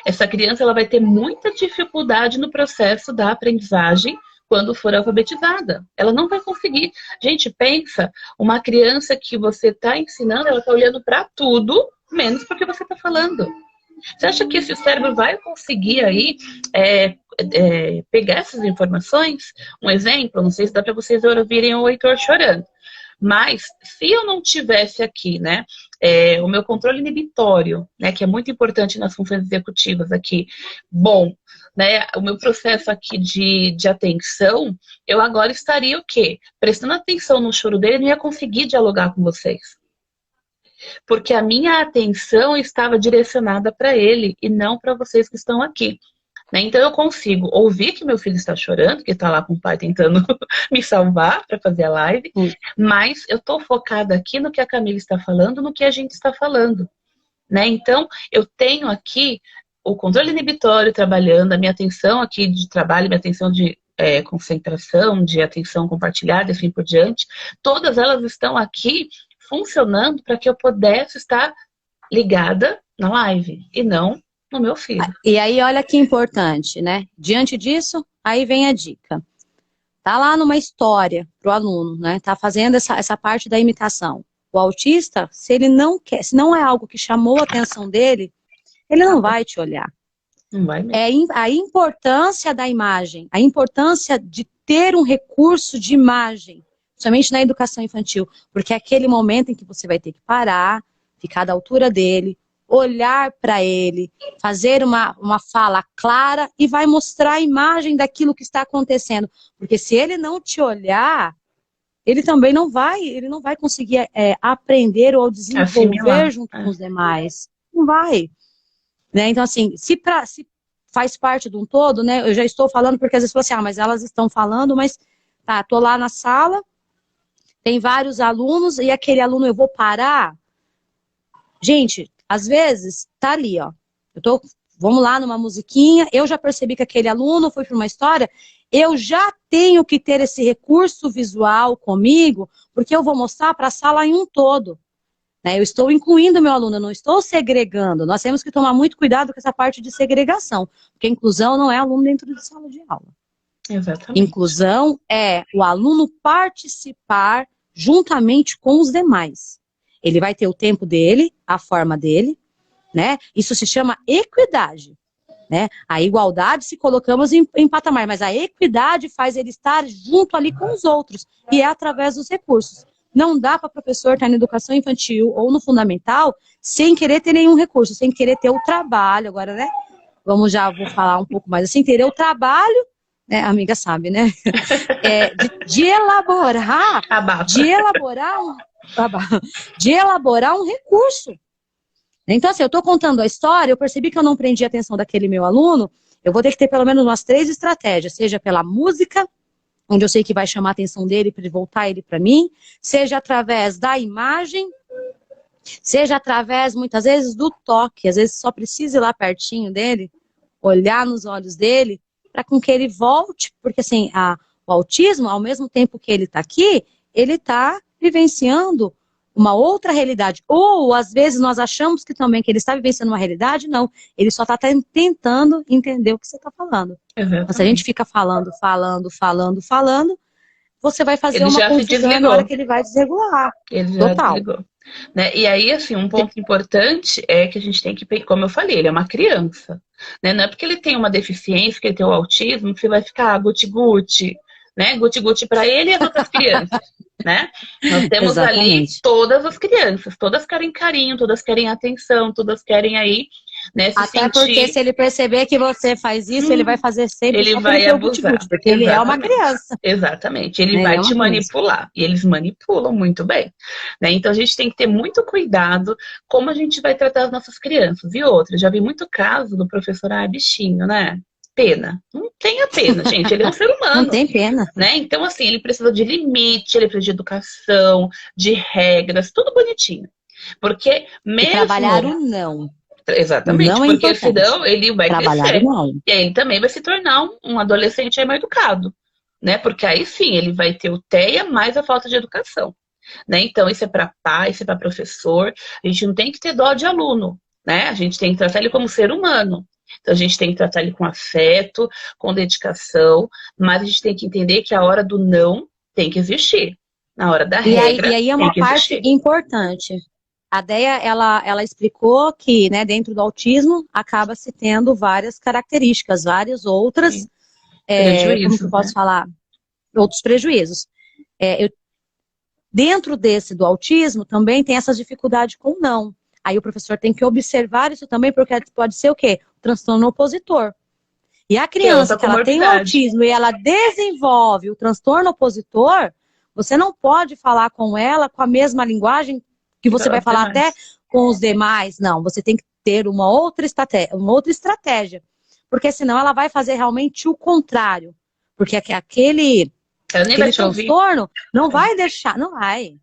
essa criança ela vai ter muita dificuldade no processo da aprendizagem quando for alfabetizada. Ela não vai conseguir. Gente, pensa, uma criança que você está ensinando, ela está olhando para tudo, menos para o que você está falando. Você acha que esse cérebro vai conseguir aí pegar essas informações? Um exemplo, não sei se dá para vocês ouvirem o Heitor chorando. Mas, se eu não tivesse aqui, né, o meu controle inibitório, né, que é muito importante nas funções executivas aqui, bom, né, o meu processo aqui de atenção, eu agora estaria o quê? Prestando atenção no choro dele, não ia conseguir dialogar com vocês. Porque a minha atenção estava direcionada para ele e não para vocês que estão aqui. Né? Então eu consigo ouvir que meu filho está chorando, que está lá com o pai tentando me salvar para fazer a live, mas eu estou focada aqui no que a Camila está falando, no que a gente está falando. Né? Então eu tenho aqui o controle inibitório trabalhando, a minha atenção aqui de trabalho, minha atenção de concentração, de atenção compartilhada, assim por diante, todas elas estão aqui funcionando para que eu pudesse estar ligada na live e não no meu filho. E aí, olha que importante, né? Diante disso, aí vem a dica. Tá lá numa história pro aluno, né? Tá fazendo essa parte da imitação. O autista, se ele não quer, se não é algo que chamou a atenção dele, ele não vai te olhar. Não vai mesmo. A importância da imagem, a importância de ter um recurso de imagem, somente na educação infantil, porque é aquele momento em que você vai ter que parar, ficar da altura dele, olhar para ele, fazer uma fala clara e vai mostrar a imagem daquilo que está acontecendo. Porque se ele não te olhar, ele também não vai conseguir aprender ou desenvolver junto com os demais. Não vai. Né? Então, assim, se faz parte de um todo, né? Eu já estou falando porque às vezes você mas elas estão falando, mas tá, tô lá na sala, tem vários alunos e aquele aluno eu vou parar. Gente, às vezes, tá ali, ó. Vamos lá numa musiquinha, eu já percebi que aquele aluno foi para uma história, eu já tenho que ter esse recurso visual comigo, porque eu vou mostrar para a sala em um todo. Né? Eu estou incluindo meu aluno, eu não estou segregando. Nós temos que tomar muito cuidado com essa parte de segregação, porque inclusão não é aluno dentro de sala de aula. Exatamente. Inclusão é o aluno participar juntamente com os demais. Ele vai ter o tempo dele, a forma dele, né? Isso se chama equidade, né? A igualdade se colocamos em patamar, mas a equidade faz ele estar junto ali com os outros, e é através dos recursos. Não dá para professor estar na educação infantil ou no fundamental sem querer ter nenhum recurso, sem querer ter o trabalho, agora, né? Vou falar um pouco mais assim, ter o trabalho, né? A amiga sabe, né? De elaborar um recurso. Então, assim, eu estou contando a história, eu percebi que eu não prendi a atenção daquele meu aluno, eu vou ter que ter pelo menos umas 3 estratégias, seja pela música, onde eu sei que vai chamar a atenção dele para ele voltar ele para mim, seja através da imagem, seja através, muitas vezes, do toque. Às vezes só precisa ir lá pertinho dele, olhar nos olhos dele, para com que ele volte, porque assim, o autismo, ao mesmo tempo que ele está aqui, ele está vivenciando uma outra realidade. Ou, às vezes, nós achamos que também que ele está vivenciando uma realidade, não. Ele só está tentando entender o que você está falando. Então, se a gente fica falando, você vai fazer Ele uma já se confusão na desligou. hora que ele vai desregular. Ele já Total. desligou. Né? E aí, assim, um ponto importante é que a gente tem que, como eu falei, ele é uma criança. Né? Não é porque ele tem uma deficiência, que ele tem o autismo, que você vai ficar guti-guti, né? Guti-guti para ele e as outras crianças. Né? Nós temos Exatamente. ali todas as crianças, todas querem carinho, todas querem atenção, todas querem aí, né, se Até sentir... porque se ele perceber que você faz isso, ele vai fazer sempre ele só vai porque abusar. porque ele é uma criança. Exatamente, ele Ele vai é uma te criança. manipular, e eles manipulam muito bem. Né? Então a gente tem que ter muito cuidado como a gente vai tratar as nossas crianças. E outra, já vi muito caso do professor, bichinho, né? Pena. Não tenha pena, gente, ele é um ser humano. Não tem pena. Né? Então, assim, ele precisa de limite, ele precisa de educação, de regras, tudo bonitinho. Porque mesmo... E trabalhar o não. Exatamente, não é porque importante. senão ele vai Trabalhar crescer. o não. E aí ele também vai se tornar um adolescente aí mal educado. Né? Porque aí sim, ele vai ter o TEA mais a falta de educação. Né? Então, isso é para pai, isso é para professor. A gente não tem que ter dó de aluno. Né? A gente tem que tratar ele como ser humano. Então, a gente tem que tratar ele com afeto, com dedicação, mas a gente tem que entender que a hora do não tem que existir. Na hora da regra, e aí é uma parte importante. A Deia, ela explicou que, né, dentro do autismo, acaba se tendo várias características, várias outras, como que eu posso falar? Outros prejuízos. Dentro do autismo, também tem essas dificuldades com o não. Aí o professor tem que observar isso também, porque pode ser o quê? O transtorno opositor. E a criança que ela tem o autismo e ela desenvolve o transtorno opositor, você não pode falar com ela com a mesma linguagem que você vai falar até com os demais. Não, você tem que ter uma outra estratégia. Porque senão ela vai fazer realmente o contrário. Porque aquele transtorno não vai deixar, não vai.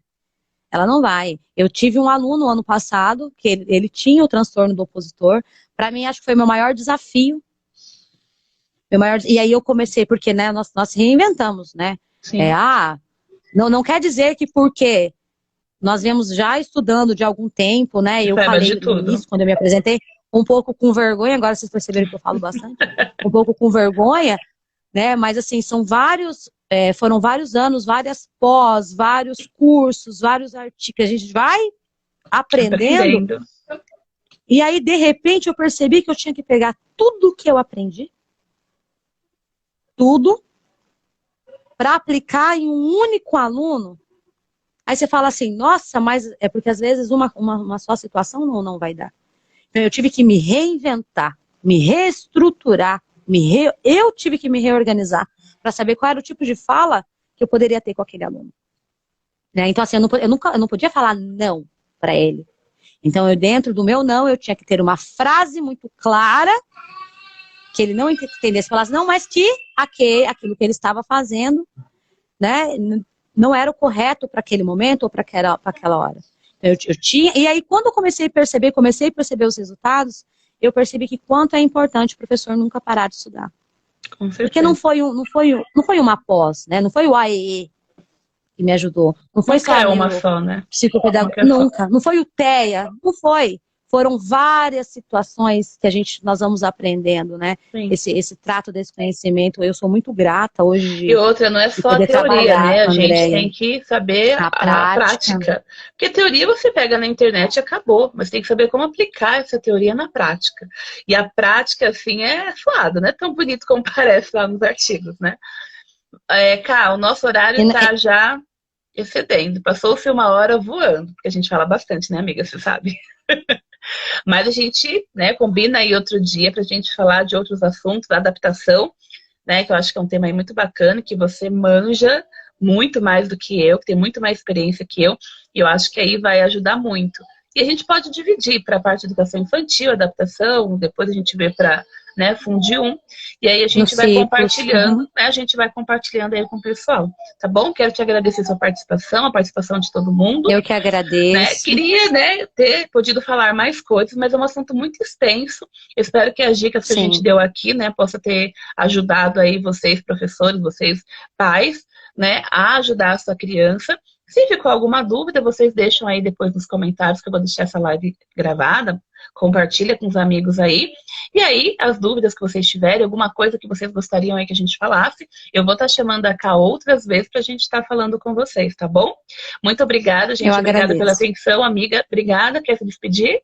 Ela não vai. Eu tive um aluno ano passado, que ele tinha o transtorno do opositor. Para mim, acho que foi meu maior desafio. E aí eu comecei, porque né, nós se reinventamos, né? Não quer dizer que porque nós viemos já estudando de algum tempo, né? Eu falei no início, quando eu me apresentei, um pouco com vergonha, agora vocês perceberam que eu falo bastante, um pouco com vergonha, né? Mas assim, foram vários anos, várias pós, vários cursos, vários artigos, a gente vai aprendendo. E aí, de repente, eu percebi que eu tinha que pegar tudo que eu aprendi, tudo, para aplicar em um único aluno. Aí você fala assim, nossa, mas é porque às vezes uma só situação não vai dar. Então eu tive que me reinventar, me reestruturar, eu tive que me reorganizar para saber qual era o tipo de fala que eu poderia ter com aquele aluno. Né? Então assim, eu não podia falar não para ele. Então dentro do meu não, eu tinha que ter uma frase muito clara, que ele não entendesse, falasse, não, mas que aquilo que ele estava fazendo, né, não era o correto para aquele momento ou para aquela hora. Então, eu tinha, e aí quando eu comecei a perceber os resultados, eu percebi que quanto é importante o professor nunca parar de estudar. Com certeza. Porque não foi uma pós, né, não foi o AEE que me ajudou. Não foi nunca só uma só, né? Psicopedagogia, nunca. Não foi o TEA, não foi. Foram várias situações que nós vamos aprendendo, né? Esse trato desse conhecimento. Eu sou muito grata hoje. E outra, não é só a teoria, né? A gente tem que saber a prática. Porque teoria você pega na internet e acabou. Mas tem que saber como aplicar essa teoria na prática. E a prática, assim, é suado. Não é tão bonito como parece lá nos artigos, né? Cá, o nosso horário está já excedendo. Passou-se uma hora voando. Porque a gente fala bastante, né, amiga? Você sabe. Mas a gente, né, combina aí outro dia pra gente falar de outros assuntos, da adaptação, né, que eu acho que é um tema aí muito bacana, que você manja muito mais do que eu, que tem muito mais experiência que eu, e eu acho que aí vai ajudar muito. E a gente pode dividir para a parte de educação infantil, adaptação, depois a gente vê para né? Funde um. E aí a gente Nos vai ciclos. compartilhando, né? A gente vai compartilhando aí com o pessoal, tá bom? Quero te agradecer a sua participação, a participação de todo mundo. Eu que Né? agradeço. Queria, né, ter podido falar mais coisas, mas é um assunto muito extenso. Eu espero que as dicas que a gente Sim. deu aqui, né, possa ter ajudado aí vocês, professores, vocês, pais, né, a ajudar a sua criança. Se ficou alguma dúvida, vocês deixam aí depois nos comentários, que eu vou deixar essa live gravada. Compartilha com os amigos aí. E aí, as dúvidas que vocês tiverem, alguma coisa que vocês gostariam aí que a gente falasse, eu vou estar chamando a Cá outras vezes para a gente estar falando com vocês, tá bom? Muito obrigada, gente. Eu Obrigada pela agradeço. atenção, amiga. Obrigada. Quer se despedir?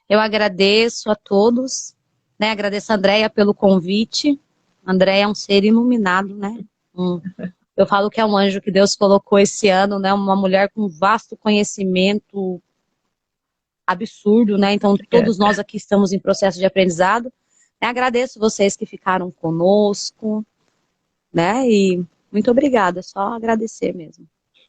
Eu agradeço a todos, né? Agradeço a Andréia pelo convite. A Andréia é um ser iluminado, né? Eu falo que é um anjo que Deus colocou esse ano, né? Uma mulher com vasto conhecimento absurdo, né? Então, todos nós aqui estamos em processo de aprendizado. Agradeço vocês que ficaram conosco, né? E muito obrigada, só agradecer mesmo.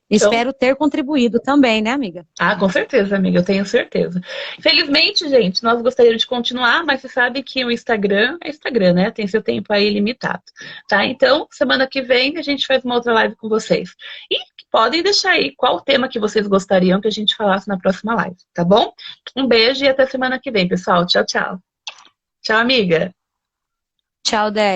Então, espero ter contribuído também, né, amiga? Ah, com certeza, amiga, eu tenho certeza. Infelizmente, gente, nós gostaríamos de continuar, mas você sabe que o Instagram é Instagram, né? Tem seu tempo aí limitado, tá? Então, semana que vem a gente faz uma outra live com vocês. E podem deixar aí qual o tema que vocês gostariam que a gente falasse na próxima live, tá bom? Um beijo e até semana que vem, pessoal. Tchau, tchau. Tchau, amiga. Tchau, Dé.